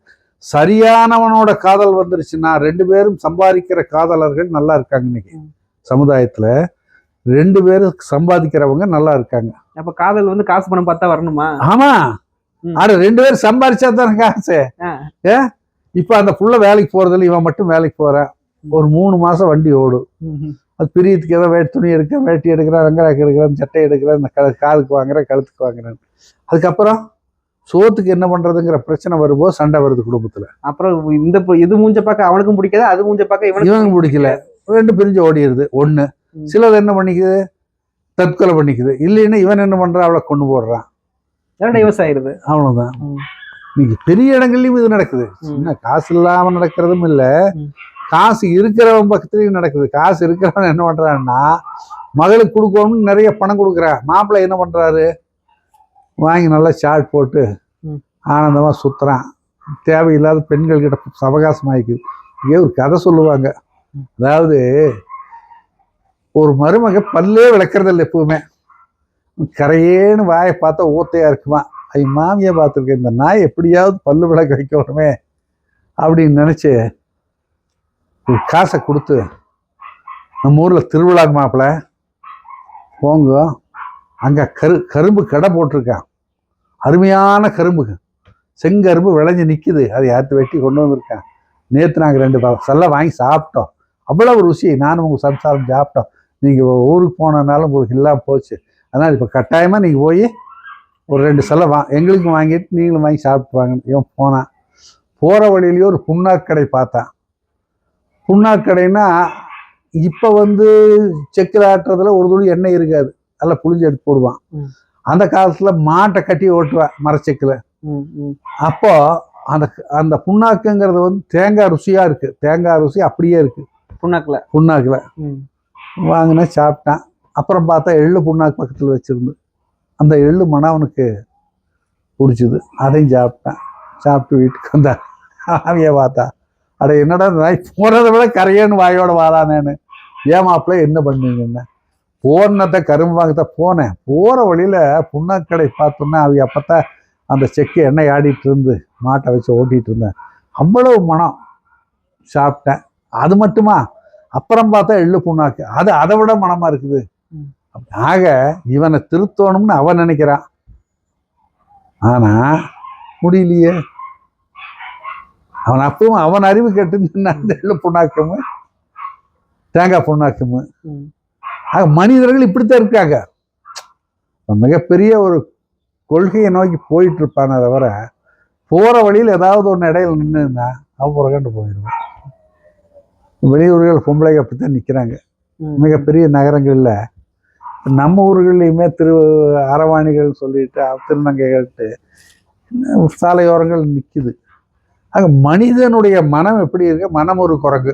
சரியானவனோட காதல் வந்துருச்சுன்னா 2 பேரும் சம்பாதிக்கிற காதலர்கள் நல்லா இருக்காங்க. இன்னைக்கு சமுதாயத்துல 2 பேரும் சம்பாதிக்கிறவங்க நல்லா இருக்காங்க. அப்ப காதல் வந்து காசு பணம் பார்த்தா வரணுமா? ஆமா, ஆனா 2 பேரும் சம்பாதிச்சா தானே காசு. இப்ப அந்த புள்ள வேலைக்கு போறதில்ல, இவன் மட்டும் வேலைக்கு போறான். ஒரு 3 மாசம் வண்டி ஓடும். அது பிரியத்துக்கு ஏதோ துணி எடுக்க, வேட்டி எடுக்கிறான், வெங்காயம் எடுக்கிறான், சட்டை எடுக்கிறான், இந்த காதுக்கு வாங்குறேன், கழுத்துக்கு வாங்குறேன். அதுக்கப்புறம் சோத்துக்கு என்ன பண்றதுங்கிற பிரச்சனை வரும்போது சண்டை வருது குடும்பத்துல. அப்புறம் இந்த இது மூஞ்ச பார்க்க அவனுக்கும் பிடிக்காது, அது மூஞ்ச பார்க்க இவனுக்கும் பிடிக்கல, 2 பிரிஞ்சு ஓடிடுது. ஒண்ணு சிலது என்ன பண்ணிக்குது, தற்கொலை பண்ணிக்குது. இல்லைன்னா இவன் என்ன பண்றான், அவளை கொண்டு போடுறான், விவசாயிடுது. அவ்வளவுதான். இன்னைக்கு பெரிய இடங்கள்லயும் இது நடக்குது. சின்ன காசு இல்லாம நடக்கிறதும் இல்ல, காசு இருக்கிறவன் பக்கத்துலயும் நடக்குது. காசு இருக்கிறவன் என்ன பண்றான்னா மகளுக்கு கொடுக்கணும்னு நிறைய பணம் கொடுக்குறான். மாப்பிள்ளை என்ன பண்றாரு, வாங்கி நல்லா ஷார்ட் போட்டு ஆனந்தமா சுத்துறான். தேவையில்லாத பெண்கள் கிட்ட சவகாசம் ஆகிக்குது. இங்கே ஒரு கதை சொல்லுவாங்க. அதாவது ஒரு மருமக பல்லே விளக்குறது இல்லை எப்பவுமே. கரையேன்னு வாயை பார்த்தா ஊத்தையா இருக்குமா. அது மாமியை பார்த்துருக்கேன், இந்த நாய் எப்படியாவது பல்லு விளக்க வைக்கணுமே அப்படின்னு நினைச்சு ஒரு காசை கொடுத்து நம்ம ஊர்ல திருவிழா மாப்பிள்ள போங்க, அங்க கரும்பு கடை போட்டிருக்கான். அருமையான கரும்பு, செங்கரும்பு விளைஞ்சு நிக்குது. அதை யார்த்து வெட்டி கொண்டு வந்திருக்கேன். நேற்று நாங்கள் 2 செல்ல வாங்கி சாப்பிட்டோம். அவ்வளவு ருசி. நானும் உங்க சம்சாரம் சாப்பிட்டோம். நீங்க ஊருக்கு போனதுனால உங்களுக்கு இல்லாம போச்சு. அதனால இப்ப கட்டாயமா நீங்க போய் ஒரு 2 செல்ல எங்களுக்கும் வாங்கிட்டு நீங்களும் வாங்கி சாப்பிட்டு வாங்க. இவன் போனான். போற வழியிலேயே ஒரு புண்ணாக்கடை பார்த்தான். புண்ணாக்கடைன்னா இப்ப வந்து செக்கில் ஆட்டுறதுல ஒரு துளி எண்ணெய் இருக்காது, நல்லா புளிஞ்சு எடுத்து போடுவான். அந்த காலத்துல மாட்டை கட்டி ஓட்டுவேன் மரச்செக்கில். அப்போ அந்த அந்த புண்ணாக்குங்கிறது வந்து தேங்காய் ருசியா இருக்கு. தேங்காய் ருசி அப்படியே இருக்கு புண்ணாக்குல வாங்கினா சாப்பிட்டான். அப்புறம் பார்த்தா எள்ளு புண்ணாக்கு பக்கத்துல வச்சிருந்து அந்த எள்ளு மனம் அவனுக்கு பிடிச்சிது. அதையும் சாப்பிட்டான். சாப்பிட்டு வீட்டுக்கு வந்தான். அவைய பார்த்தா, அட என்னடா நாய் போறதை விட கரையேன்னு வாயோட வாதானேன்னு. ஏமாப்பிள்ள என்ன பண்ணீங்கன்னா, போனத்தை கரும்பு வாங்கத்தான் போனேன். போற வழியில புண்ணாக்கடை பார்த்தோன்னா அவைய அப்பத்தான் அந்த செக்கு எண்ணெய் ஆடிட்டு இருந்து மாட்டை வச்சு ஓட்டிட்டு இருந்தேன். அவ்வளவு மனம். சாப்பிட்டேன். அது மட்டுமா, அப்புறம் பார்த்தா எள்ளு புண்ணாக்கு, அது அதை விட மனமா இருக்குது. ஆக இவனை திருத்தணும்னு அவன் நினைக்கிறான். ஆனா முடியலையே. அவன் அப்பவும் அவன் அறிவு கெட்டு அந்த எள்ளு புண்ணாக்கமும் தேங்காய் புண்ணாக்குமு. ம். ஆக மனிதர்கள் இப்படித்தான் இருக்காங்க. மிகப்பெரிய ஒரு கொள்கையை நோக்கி போயிட்டு இருப்பானே தவிர போற வழியில் ஏதாவது ஒன்று இடையில நின்றுன்னா அவன் புறக்கண்டு போயிடுவான். வெளியூர்கள் பொம்பளைங்க அப்படித்தான் நிற்கிறாங்க. மிகப்பெரிய நகரங்களில் நம்ம ஊர்கள்லையுமே அரவாணிகள் சொல்லிட்டு திருநங்கைகள்ட்டு சாலையோரங்கள் நிற்குது. ஆக மனிதனுடைய மனம் எப்படி இருக்கு? மனம் ஒரு குரங்கு,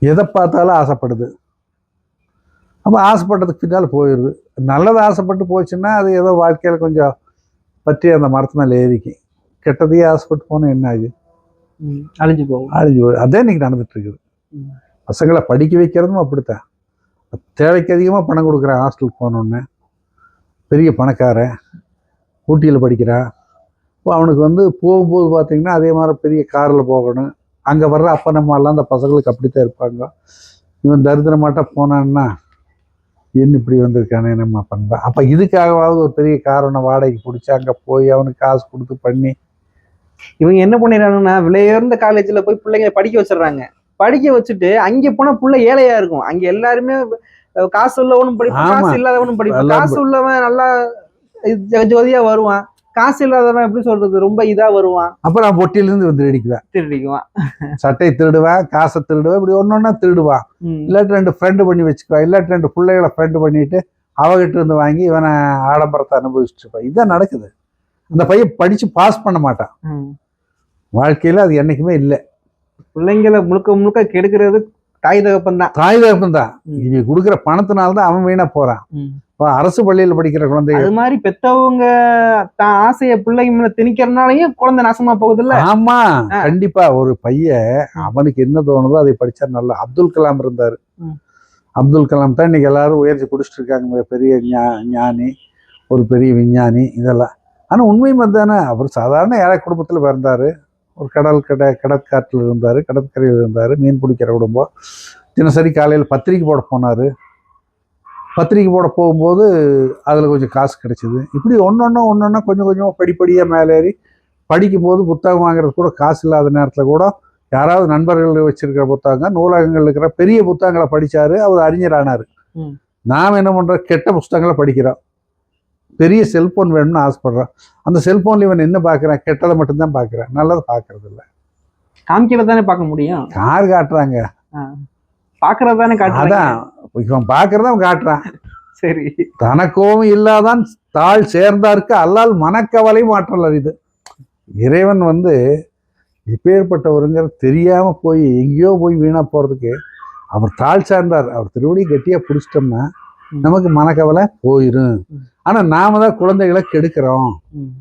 எதை பார்த்தாலும் ஆசைப்படுது. அப்போ ஆசைப்பட்டதுக்கு பின்னால் போயிடுது. நல்லது ஆசைப்பட்டு போச்சுன்னா அது ஏதோ வாழ்க்கையில் கொஞ்சம் பற்றி அந்த மரத்து மேலே ஏறிக்கும். கெட்டதையே ஆசைப்பட்டு போனால் என்ன ஆகுது? அழிஞ்சு போகும். அதே இன்னைக்கு நடந்துட்டு இருக்குது. பசங்களை படிக்க வைக்கிறதும் அப்படித்தான். தேவைக்கு அதிகமாக பணம் கொடுக்குறான். ஹாஸ்டலுக்கு போனோடனே பெரிய பணக்காரன் ஊட்டியில் படிக்கிறான். இப்போ அவனுக்கு போகும்போது பார்த்தீங்கன்னா அதே மாதிரி பெரிய காரில் போகணும். அங்கே வர்ற அப்பா நம்மெல்லாம் அந்த பசங்களுக்கு அப்படித்தான் இருப்பாங்க. இவன் தரித்திரமாட்ட போனான்னா என்ன இப்படி வந்திருக்கானே நம்ம பண்ணுறான். அப்போ இதுக்காகவாவது ஒரு பெரிய காரணம் வாடகைக்கு பிடிச்சி அங்கே போய் அவனுக்கு காசு கொடுத்து பண்ணி இவங்க என்ன பண்ணிடுறாங்கன்னா விலையுயர்ந்த காலேஜ்ல போய் பிள்ளைங்க படிக்க வச்சிடறாங்க. படிக்க வச்சுட்டு அங்கே போனா புள்ள ஏழையா இருக்கும். அங்க எல்லாருமே காசு உள்ளவனும் படிப்பான், காசு இல்லாதவனும் படிப்பான். காசு உள்ளவன் நல்லா ஜோதியா வருவான், காசு இல்லாதவன் எப்படி சொல்றது ரொம்ப இதா வருவான். அப்ப நான் பொட்டியிலிருந்து திருடிக்குவான், சட்டை திருடுவேன், காசை திருடுவேன், இப்படி ஒன்னொன்னா திருடுவான். இல்லாட்டி 2 ஃப்ரெண்டு பண்ணி வச்சுக்குவான். இல்லாட்டி 2 பிள்ளைகளை ஃப்ரெண்டு பண்ணிட்டு அவகிட்ட இருந்து வாங்கி இவனை ஆடம்பரத்தை அனுபவிச்சுட்டு இருப்பான். இதுதான் நடக்குது. அந்த பையன் படிச்சு பாஸ் பண்ண மாட்டான். வாழ்க்கையில அது என்னைக்குமே இல்லை. பிள்ளைங்களை முழுக்க முழுக்க கெடுக்கிறது தாய் தகப்பன் தான். இவங்க கொடுக்குற பணத்தினால்தான் அவன் வீணா போறான். அரசு பள்ளியில படிக்கிற குழந்தை அது மாதிரி பெத்தவங்க தான் ஆசைய பிள்ளைங்க மேல திணிக்கிறதுனாலயும் குழந்தை நாசமா போகுது இல்ல? ஆமா, கண்டிப்பா. ஒரு பையன் அவனுக்கு என்ன தோணுதோ அதை படிச்சா நல்லா. அப்துல் கலாம் இருந்தாரு. அப்துல் கலாம் தான் இன்னைக்கு எல்லாரும் உயர்ச்சி குடிச்சிட்டு இருக்காங்க. பெரிய ஞானி, ஒரு பெரிய விஞ்ஞானி, இதெல்லாம். ஆனா உண்மையும் தானே. அவர் சாதாரண ஏழை குடும்பத்துல பிறந்தாரு. ஒரு கடற்காட்டில் இருந்தார், கடற்கரையில் இருந்தார், மீன் பிடிக்கிற குடும்பம். தினசரி காலையில் பத்திரிக்கை போட போனார். பத்திரிக்கை போட போகும்போது அதில் கொஞ்சம் காசு கிடைச்சிது. இப்படி ஒன்றொன்னா கொஞ்சம் கொஞ்சமாக படிப்படியாக மேலேறி படிக்கும் போது புத்தகம் வாங்குறது கூட காசு இல்லாத நேரத்தில் கூட யாராவது நண்பர்கள் வச்சிருக்கிற புத்தகங்கள், நூலகங்கள் இருக்கிற பெரிய புத்தகங்களை படித்தார். அவர் அறிஞரானார். நாம் என்ன பண்ணுறோம்? கெட்ட புத்தகங்களை படிக்கிறோம். பெரிய செல்போன் வேணும்னு ஆசைப்படுறான். அந்த செல்போன்ல இவன் என்ன பார்க்குறான்? கெட்டதை மட்டும்தான் பார்க்குறான், நல்லதை பார்க்கறது இல்லை. காமிக்கிறது தானே பார்க்க முடியும். யார் காட்டுறாங்க? பார்க்கறது தானே காட்டுறாங்க. அதான் இவன் பார்க்கறத அவன் காட்டுறான். சரி. தனக்கோவும் இல்லாதான் தாழ் சேர்ந்தாருக்கு அல்லால் மனக்கவலை மாற்றல் அறிது. இறைவன் எப்பேற்பட்டவருங்கிற தெரியாம போய் எங்கேயோ போய் வீணா போறதுக்கு அவர் தாழ் சார்ந்தார். அவர் திருவடி கட்டியா பிடிச்சிட்டோம்னா நமக்கு மனக்கவலை போயிடும். ஆனா நாம தான் குழந்தைகளை கெடுக்கிறோம்,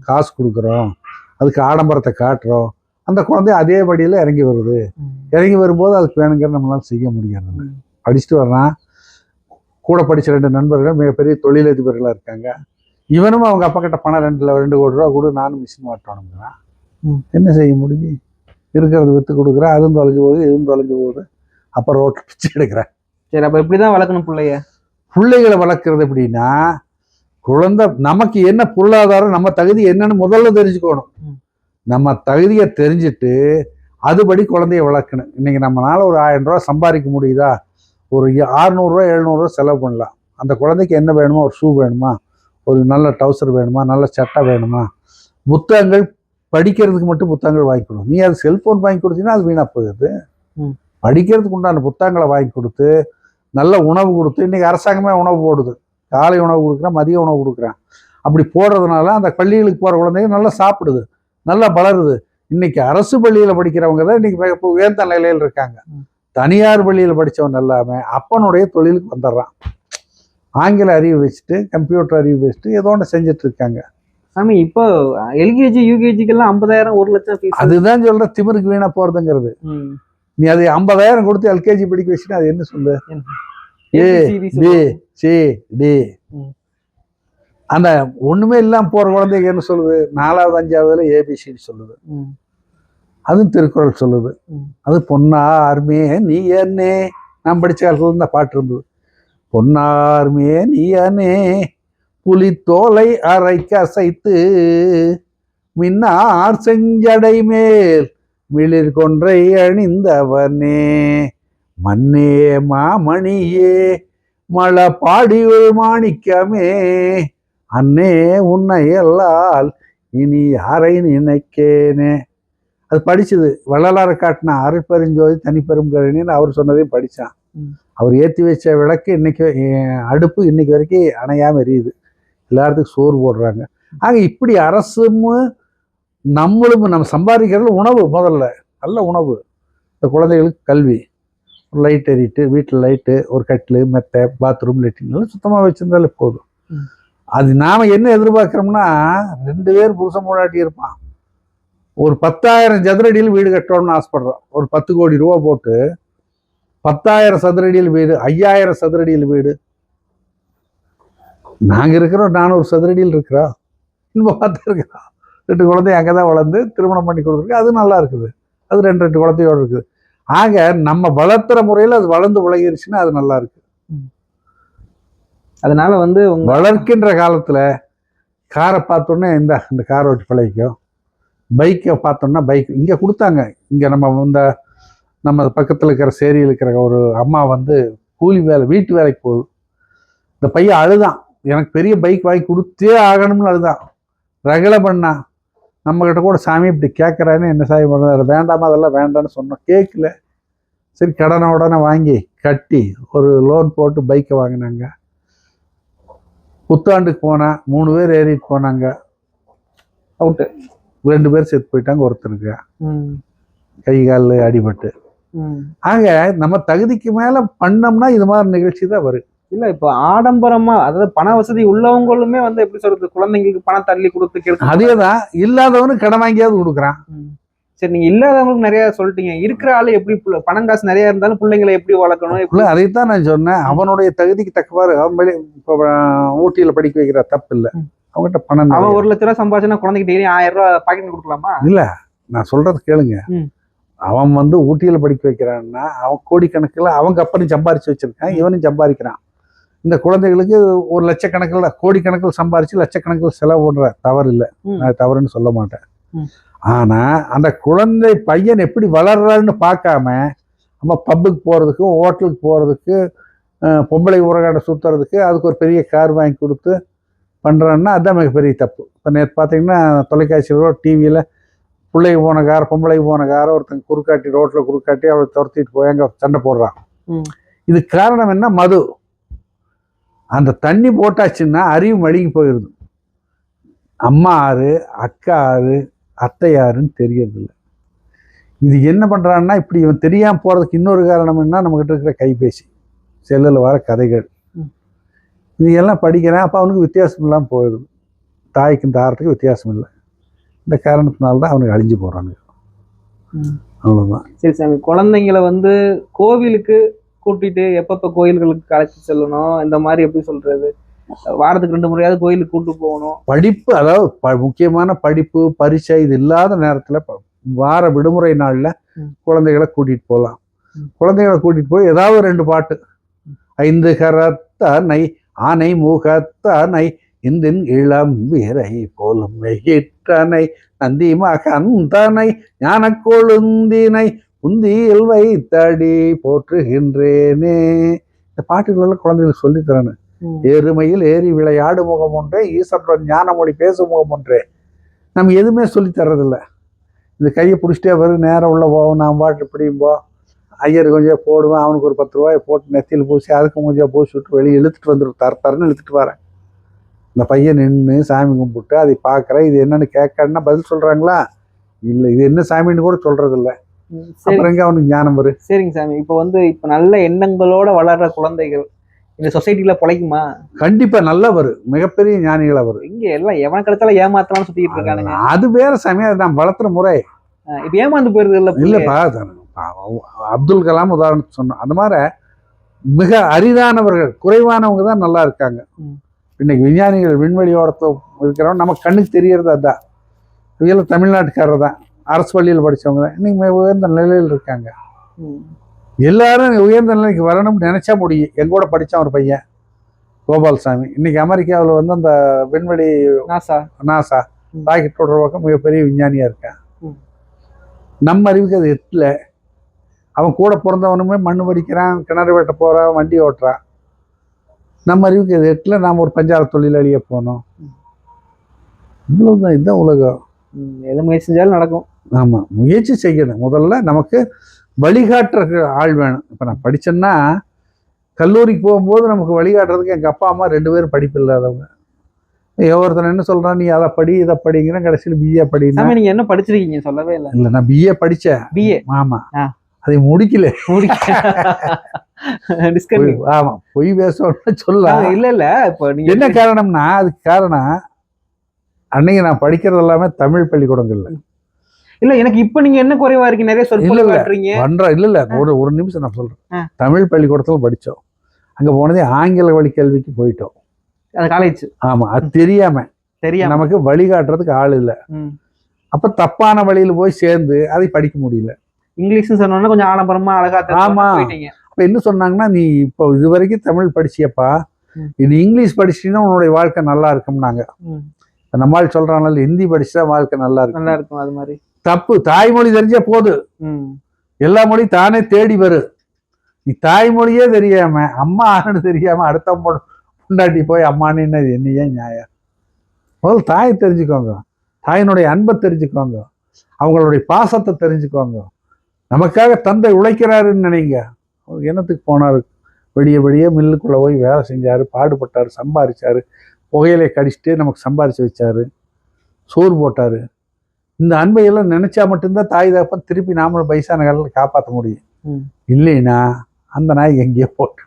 காசு கொடுக்குறோம், அதுக்கு ஆடம்பரத்தை காட்டுறோம். அந்த குழந்தை அதே படியில இறங்கி வருது. இறங்கி வரும்போது அதுக்கு வேணுங்கிற நம்மளால செய்ய முடியாது. படிச்சுட்டு வர்றான். கூட படிச்ச 2 நண்பர்கள் மிகப்பெரிய தொழிலதிபர்களா இருக்காங்க. இவனும் அவங்க அப்பா கிட்ட பணம் 2 கோடி ரூபா கொடு, நானும் மிஷின் மாட்டோம்ங்கிறான். என்ன செய்ய முடியும்? இருக்கிறத வித்து கொடுக்குறேன். அதுவும் தொலைஞ்சு போகுது, இதுவும் தொலைஞ்சு போகுது. அப்ப ரோட்ல பிச்சை எடுக்கிறேன். சரி, அப்ப இப்படிதான் வளர்க்கணும் பிள்ளைகளை வளர்க்கறது எப்படின்னா, குழந்தை நமக்கு என்ன பொருளாதாரம், நம்ம தகுதி என்னன்னு முதல்ல தெரிஞ்சுக்கணும். நம்ம தகுதியை தெரிஞ்சுட்டு அதுபடி குழந்தைய வளர்க்கணும். இன்னைக்கு நம்மளால ஒரு 1000 ரூபா சம்பாதிக்க முடியுதா? ஒரு 600 ரூபா 700 ரூபா செலவு பண்ணலாம். அந்த குழந்தைக்கு என்ன வேணுமா? ஒரு ஷூ வேணுமா? ஒரு நல்ல டவுசர் வேணுமா? நல்ல சட்டை வேணுமா? புத்தகங்கள் படிக்கிறதுக்கு மட்டும் புத்தகங்கள் வாங்கி கொடுக்கும். நீ அது செல்போன் வாங்கி கொடுத்தீங்கன்னா அது வீணா போயிடுது. படிக்கிறதுக்கு உண்டான புத்தகங்களை வாங்கி கொடுத்து நல்ல உணவு கொடுத்து, இன்னைக்கு அரசாங்கமே உணவு போடுது. காலை உணவு கொடுக்குறேன், மதிய உணவு கொடுக்குறேன். அப்படி போடுறதுனால அந்த பள்ளிகளுக்கு போகிற குழந்தைங்க நல்லா சாப்பிடுது, நல்லா வளருது. இன்னைக்கு அரசு பள்ளியில் படிக்கிறவங்க தான் இன்னைக்கு உயர்ந்த நிலையில் இருக்காங்க. தனியார் பள்ளியில் படித்தவன் எல்லாமே அப்பனுடைய தொழிலுக்கு வந்துடுறான். ஆங்கில அறிவு வச்சுட்டு, கம்ப்யூட்டர் அறிவு வச்சுட்டு ஏதோ ஒன்று செஞ்சுட்டு இருக்காங்க. சாமி, இப்போ எல்கேஜி யூகேஜிக்கெல்லாம் 50,000 1 லட்சம் ஃபீஸ். அதுதான் சொல்ற திமிருக்கு வீணா போறதுங்கிறது. நீ அது 50,000 கொடுத்து எல்கேஜி படிக்க வச்சுன்னா அது என்ன சொல்லு? அந்த ஒண்ணுமே இல்லாம போற குழந்தைங்க என்ன சொல்லுது? 4வது 5வதுல ஏபிசிடி சொல்லுது. அதுவும் திருக்குறள் சொல்லுது. அது பொன்னார்மே நீ என்னே, நான் படிச்ச காலத்துல இருந்த பாட்டு இருந்தது. பொன்னார்மே நீ அனே புலித்தோலை அரைக்க அசைத்து மின்னார் செஞ்சடை மேல் மிளிர் கொன்றை அணிந்தவனே மண்ணே மாமணியே மழை பாடியுள் மாணிக்கமே அன்னே உன்னை எல்லால் இனி யாரை நினைக்கேனே. அது படிச்சது வள்ளலாரை காட்டின அருட்பெருஞ்சோதி தனிப்பெரும் கருணின்னு அவர் சொன்னதையும் படித்தான். அவர் ஏற்றி வச்ச விளக்கு இன்னைக்கு அடுப்பு இன்னைக்கு வரைக்கும் அணையாமல் எரியுது. எல்லாத்துக்கும் சோறு போடுறாங்க. ஆக இப்படி அரசும் நம்மளும் நம்ம சம்பாதிக்கிறது உணவு, முதல்ல நல்ல உணவு, இந்த குழந்தைகளுக்கு கல்வி, ஒரு லைட் எறிட்டு வீட்டில் லைட்டு, ஒரு கட்டில், மெத்தை, பாத்ரூம், லெட்டின் சுத்தமாக வச்சிருந்தாலே போதும். அது நாம் என்ன எதிர்பார்க்குறோம்னா 2 பேர் புருஷன் பொண்டாட்டி இருப்பான், ஒரு 10,000 சதுரடியில் வீடு கட்டணும்னு ஆசைப்படுறோம். ஒரு 10 கோடி ரூபா போட்டு 10,000 சதுரடியில் வீடு, 5,000 சதுரடியில் வீடு. நாங்கள் இருக்கிறோம் 400 சதுரடியில் இருக்கிறோம், இன்னும் பார்த்து இருக்கிறோம். 2 குழந்தை அங்கே தான் வளர்ந்து திருமணம் பண்ணி கொடுத்துருக்கு. அது நல்லா இருக்குது. அது 2 குழந்தையோடு இருக்குது. ஆக நம்ம வளர்த்துற முறையில் அது வளர்ந்து விளையிருச்சுன்னா அது நல்லா இருக்கு. அதனால வந்து வளர்க்கின்ற காலத்துல காரை பார்த்தோன்னே இந்த காரை ஓட்டி பழகிக்கும், பைக்கை பார்த்தோம்னா பைக் இங்கே கொடுத்தாங்க. இங்கே நம்ம பக்கத்தில் இருக்கிற சேரியில் இருக்கிற ஒரு அம்மா வந்து கூலி வேலை, வீட்டு வேலைக்கு போகுது. இந்த பையன் அழுதான், எனக்கு பெரிய பைக் வாங்கி கொடுத்தே ஆகணும்னு அழுதான். ரகலை பண்ணா, நம்மக்கிட்ட கூட சாமி இப்படி கேட்குறான்னு, என்ன சாமி பண்ணுறது, வேண்டாமா அதெல்லாம் வேண்டான்னு சொன்னோம், கேட்கல. சரி கடனை உடனே வாங்கி கட்டி ஒரு லோன் போட்டு பைக்கை வாங்கினாங்க. புத்தாண்டுக்கு போனால் 3 பேர் ஏறிட்டு போனாங்க, அவுட்டு. 2 பேர் செத்து போயிட்டாங்க, ஒருத்தருக்கு கை கால் அடிபட்டு. ஆக நம்ம தகுதிக்கு மேலே பண்ணோம்னா இது மாதிரி நிகழ்ச்சி தான் வரும். இல்ல இப்போ ஆடம்பரமா, அதாவது பண வசதி உள்ளவங்களுமே வந்து எப்படி சொல்றது, குழந்தைங்களுக்கு பணம் தள்ளி கொடுத்து அதேதான் இல்லாதவனு கடன் வாங்கியாவது கொடுக்குறான். சரி, நீங்க இல்லாதவங்களுக்கு நிறைய சொல்லிட்டீங்க, இருக்கிற ஆளு எப்படி பணம் காசு நிறைய இருந்தாலும் பிள்ளைங்களை எப்படி வளர்க்கணும், அதைத்தான் நான் சொன்னேன். அவனுடைய தகுதிக்கு தக்கவாறு அவன் இப்போ ஊட்டியில படிக்க வைக்கிற தப்பு இல்லை. அவங்ககிட்ட பணம், அவன் 1 லட்ச ரூபா சம்பாதிச்சுன்னா குழந்தைக்கு டெய்லி 1000 ரூபா பாக்கெட் கொடுக்கலாமா? இல்ல, நான் சொல்றது கேளுங்க. அவன் வந்து ஊட்டியில படிக்க வைக்கிறான்னா அவன் கோடிக்கணக்கில் அவங்க அப்பனையும் சம்பாரிச்சு வச்சிருக்கான், இவனும் சம்பாதிக்கிறான். இந்த குழந்தைகளுக்கு 1 லட்சக்கணக்கில் கோடிக்கணக்கில் சம்பாரிச்சு லட்சக்கணக்கில் செலவு பண்ற தவறு இல்லை, நான் தவறுன்னு சொல்ல மாட்டேன். ஆனா அந்த குழந்தை பையன் எப்படி வளர்றான்னு பார்க்காம நம்ம பப்புக்கு போறதுக்கு, ஹோட்டலுக்கு போறதுக்கு, பொம்பளை உரகாடை சுத்துறதுக்கு அதுக்கு ஒரு பெரிய கார் வாங்கி கொடுத்து பண்றான்னா அதுதான் மிகப்பெரிய தப்பு. இப்போ நேற்று பார்த்தீங்கன்னா தொலைக்காட்சியிலோ டிவியில் பிள்ளைக்கு போன கார், பொம்பளைக்கு போன காரை ஒருத்தங்க குறுக்காட்டி, ரோட்டில் குறுக்காட்டி அவளை துரத்திட்டு போய் அங்கே சண்டை போடுறான். இது காரணம் என்ன? மது. அந்த தண்ணி போட்டாச்சுன்னா அறிவு மழுங்கி போயிடுது. அம்மா யாரு, அக்கா யாரு, அத்தை யாருன்னு தெரியறதில்ல. இது என்ன பண்ணுறான்னா, இப்படி இவன் தெரியாமல் போகிறதுக்கு இன்னொரு காரணம் என்ன, நம்மக்கிட்ட இருக்கிற கைபேசி, செல்லில் வர கதைகள், இது எல்லாம் படிக்கிறேன். அப்போ அவனுக்கு வித்தியாசம் இல்லாமல் போயிடுது. தாய்க்கும் தாரத்துக்கு வித்தியாசம் இல்லை. இந்த காரணத்தினால்தான் அவனுக்கு அழிஞ்சு போகிறாங்க. அவ்வளோதான். சரி சாமி, குழந்தைங்களை வந்து கோவிலுக்கு கூட்டிட்டு எப்பப்போ கோயில்களுக்கு அழைச்சி செல்லணும், இந்த மாதிரி எப்படி சொல்றது, வாரத்துக்கு 2 முறையாவது கோயிலுக்கு கூட்டு போகணும். படிப்பு, அதாவது முக்கியமான படிப்பு, பரீட்சை இது இல்லாத நேரத்தில் வார விடுமுறை நாளில் குழந்தைகளை கூட்டிகிட்டு போகலாம். குழந்தைகளை கூட்டிகிட்டு போய் ஏதாவது 2 பாட்டு, 5 கரத்தனை ஆனை முகத்தனை இந்தின் இளம் வீரை போலும் வெயிற்றனை நந்தி மகந்தனை ஞான கொழுந்தினை புந்தியில் வைத்தடி போற்றுகின்றேனே. இந்த பாட்டுகளெல்லாம் குழந்தைகளுக்கு சொல்லித்தரானு. எருமையில் ஏறி விளையாடு முகம் ஒன்றே, ஈசனுடன் ஞான மொழி பேசும் முகம் ஒன்றே. நம்ம எதுவுமே சொல்லி தர்றதில்ல. இந்த கையை பிடிச்சிட்டே வரும், நேரம் உள்ள போவோம், நான் பாட்டு பிடிப்போ, ஐயர் கொஞ்சம் போடுவேன், அவனுக்கு ஒரு 10 ரூபாயை போட்டு நெத்தியில் பூசி அதுக்கு கொஞ்சம் பூசி விட்டு வெளியே இழுத்துட்டு வந்துடும். தரன்னு இழுத்துட்டு வரேன். இந்த பையன் நின்று சாமி கும்பிட்டு அதை பார்க்குறேன். இது என்னன்னு கேட்கறேன்னா பதில் சொல்கிறாங்களா? இல்லை, இது என்ன சாமின்னு கூட சொல்கிறதில்ல. அப்புறம் எங்கே அவனுக்கு ஞானம் வரும்? சரிங்க சாமி, இப்போ வந்து இப்போ நல்ல எண்ணங்களோட வளர்ற குழந்தைகள் இந்த சொசைட்டில பொழைக்குமா? கண்டிப்பா நல்லா வரும், மிகப்பெரிய ஞானிகளா வரும். இங்க எல்லாம் எவன் கிடைச்சாலும் ஏமாத்தலாம்னு சுத்திட்டு இருக்கானுங்க. அது வேற சமயம், அது நான் வளர்த்துற முறை. இப்ப ஏமாந்து போயிருது இல்ல? இல்லப்பா, அப்துல் கலாம் உதாரணத்துக்கு சொன்னோம். அந்த மாதிரி மிக அரிதானவர்கள், குறைவானவங்க தான் நல்லா இருக்காங்க. இன்னைக்கு விஞ்ஞானிகள், விண்வெளியோட இருக்கிறவங்க நமக்கு கண்ணுக்கு தெரியறது அதுதான். இவங்க தமிழ்நாட்டுக்காரர் தான், அரசு பள்ளியில் படித்தவங்க தான் இன்னைக்கு உயர்ந்த நிலையில் இருக்காங்க. எல்லாரும் உயர்ந்த நிலைக்கு வரணும்னு நினைச்சா முடியும். எங்கூட படித்தான் ஒரு பையன் கோபால்சாமி, இன்னைக்கு அமெரிக்காவில் வந்து அந்த விண்வெளி நாசா ராக்கெட்டோட பக்கம் மிகப்பெரிய விஞ்ஞானியா இருக்கேன். நம்ம அறிவுக்கு அது எட்டல. அவன் கூட பிறந்தவனுமே மண்ணு பறிக்கிறான், கிணறு வெட்ட போறான், வண்டி ஓட்டுறான். நம்ம அறிவுக்கு இது எட்டுல நாம் ஒரு பஞ்சால தொழிலாளியே போனோம். இவ்வளவுதான், இதுதான் உலகம். எது முயற்சி செஞ்சாலும் நடக்கும். ஆமா, முயற்சி செய்யணும். முதல்ல நமக்கு வழிகாட்டுற ஆள் வேணும். இப்ப நான் படிச்சேன்னா கல்லூரிக்கு போகும்போது நமக்கு வழிகாட்டுறதுக்கு எங்க அப்பா அம்மா 2 பேரும் படிப்பு இல்லாதவங்க. ஒருத்தன் என்ன சொல்றான், நீ அதை படி இதை படிங்கிற, கடைசியில் பிஏ படினா. சாமி நீங்க என்ன படிச்சிருக்கீங்க சொல்லவே இல்லை. இல்ல, நான் பிஏ படிச்சேன். பிஏ? ஆமா. ஆ. அதை முடிக்கல. ஆமா, பொய் பேசணும்னு சொல்லலாம். இல்ல இல்ல, இப்ப நீங்க என்ன காரணம்னா, அதுக்கு காரணம் அன்னைக்கு நான் படிக்கிறது எல்லாமே தமிழ் பள்ளிக்கூடங்கள்ல. இல்ல, எனக்கு இப்ப நீங்க என்ன குறைவா இருக்கு, நிறைய சொற்கள் காட்டுறீங்க. இல்ல ஒரு நிமிஷம் நான் சொல்றேன். தமிழ் பள்ளிக்கூடத்துல படிச்சோம். அங்க போனதே ஆங்கில வழி கல்விக்கு போயிட்டோம். அது காலேஜ். ஆமா, அது தெரியாம நமக்கு வழிகாட்டுறதுக்கு ஆள் இல்ல. அப்ப தப்பான வழியில போய் சேர்ந்து அதை படிக்க முடியல. இங்கிலீஷ் சொன்னோன்னா கொஞ்சம் ஆடம்பரமா அழகா. ஆமா. அப்ப என்ன சொன்னாங்கன்னா, நீ இப்போ இது வரைக்கும் தமிழ் படிச்சியப்பா, இது இங்கிலீஷ் படிச்சிட்டீங்கன்னா உன்னுடைய வாழ்க்கை நல்லா இருக்கும்னாங்க. நம்மால் சொல்றாங்கல்ல, ஹிந்தி படிச்சா வாழ்க்கை நல்லா இருக்கும். அது மாதிரி தப்பு. தாய்மொழி தெரிஞ்சா போது, எல்லா மொழி தானே தேடி வரு. நீ தாய்மொழியே தெரியாம, அம்மா ஆனு தெரியாம அடுத்த முன்னாடி போய் அம்மானு என்னையே நியாயம்? முதல்ல தாய் தெரிஞ்சுக்கோங்க, தாயினுடைய அன்பை தெரிஞ்சுக்கோங்க, அவங்களுடைய பாசத்தை தெரிஞ்சுக்கோங்க. நமக்காக தந்தை உழைக்கிறாருன்னு நினைங்க. என்னத்துக்கு போனாரு? விடிய மில்லுக்குள்ள போய் வேலை செஞ்சாரு, பாடுபட்டாரு, சம்பாதிச்சாரு, புகையிலை கடிச்சிட்டு நமக்கு சம்பாதிச்சு வச்சாரு, சோறு போட்டாரு. இந்த அன்பையெல்லாம் நினைச்சா மட்டும்தான் தாய் தகப்பன் திருப்பி நாமளும் வயசான காலத்தில் காப்பாற்ற முடியும். இல்லைன்னா அந்த நாய் எங்கேயோ போட்டு.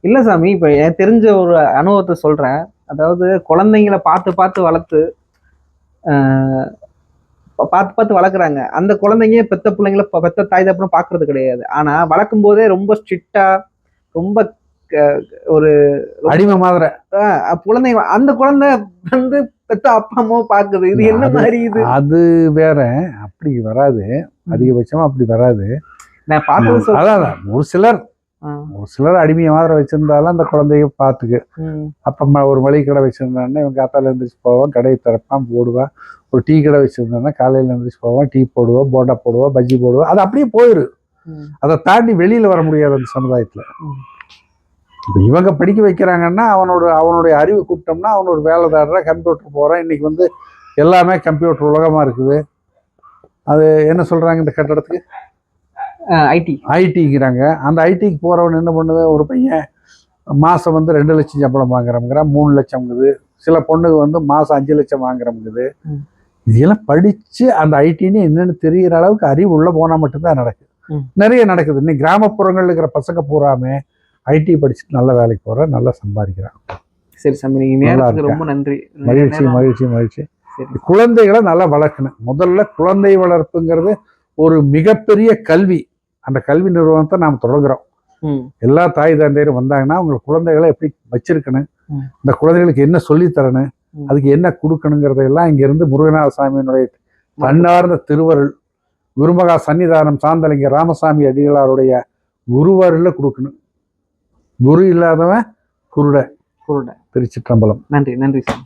இல்ல சாமி, இப்ப எனக்கு தெரிஞ்ச ஒரு அனுபவத்தை சொல்றேன். அதாவது குழந்தைங்களை பார்த்து வளர்த்து பார்த்து வளர்க்குறாங்க. அந்த குழந்தைங்க பெத்த பிள்ளைங்களை பெத்த தாய் தகப்பனும் பார்க்கறது கிடையாது. ஆனா வளர்க்கும் போதே ரொம்ப ஸ்ட்ரிக்டா, ரொம்ப ஒரு அடிமை மாதிரி குழந்தைங்க, அந்த குழந்தை வந்து பெத்த அப்பா அம்மாவும் பாக்குது. இது என்ன மாதிரி? இது அது வேற, அப்படி வராது. அதிகபட்சமா அப்படி வராது. நான் பார்த்தது அதான், ஒரு சிலர் அடிமையை மாதிரி வச்சிருந்தாலும் அந்த குழந்தைய பார்த்துக்கு. அப்பா ஒரு மளிகை கடை வச்சிருந்தாங்கன்னா இவன் காத்தால எழுந்திரிச்சு போவான், கடையை திறப்பான், போடுவான். ஒரு டீ கடை வச்சிருந்தான்னா காலையில எழுந்திரிச்சு போவான், டீ போடுவான், போண்டா போடுவான், பஜ்ஜி போடுவான். அது அப்படியே போயிரு. அதை தாண்டி வெளியில வர முடியாது அந்த சமுதாயத்துல. இப்போ இவங்க படிக்க வைக்கிறாங்கன்னா அவனுடைய அறிவு கூப்பிட்டோம்னா அவனோட வேலை தாடுற, கம்ப்யூட்டர் போகிறான். இன்னைக்கு வந்து எல்லாமே கம்ப்யூட்டர் உலகமாக இருக்குது. அது என்ன சொல்கிறாங்க இந்த கட்டடத்துக்கு? ஐடிங்கிறாங்க. அந்த ஐடிக்கு போகிறவன் என்ன பண்ணுது? ஒரு பையன் மாதம் வந்து 2 லட்சம் சம்பளம் வாங்குறோம்ங்கிறான், 3 லட்சம்ங்குது. சில பொண்ணுக்கு வந்து மாதம் 5 லட்சம் வாங்குறோம்ங்குது. இதெல்லாம் படித்து அந்த ஐடின்னு என்னென்னு தெரிகிற அளவுக்கு அறிவு உள்ளே போனால் மட்டும்தான் நடக்குது. நிறைய நடக்குது. இன்னைக்கு கிராமப்புறங்களில் இருக்கிற பசங்க பூராமே ஐடி படிச்சுட்டு நல்ல வேலைக்கு போற, நல்லா சம்பாதிக்கிறான். சரி சாமி, ரொம்ப நன்றி. மகிழ்ச்சி. குழந்தைகளை நல்லா வளர்க்கணும். முதல்ல குழந்தை வளர்ப்புங்கிறது ஒரு மிகப்பெரிய கல்வி. அந்த கல்வி நிறுவனத்தை நாம் தொடங்குறோம். எல்லா தாய் தந்தையரும் வந்தாங்கன்னா அவங்க குழந்தைகளை எப்படி வச்சிருக்கணும், இந்த குழந்தைகளுக்கு என்ன சொல்லி தரணும், அதுக்கு என்ன கொடுக்கணுங்கிறதையெல்லாம் இங்கிருந்து முருகநாத சாமியினுடைய தன்னார்ந்த திருவருள், குருமகா சன்னிதானம் சாந்தலிங்க ராமசாமி அடிகளாருடைய குருவருள்ல கொடுக்கணும். குரு இல்லாதவன் குருட. திருச்சிற்றம்பலம். நன்றி சார்.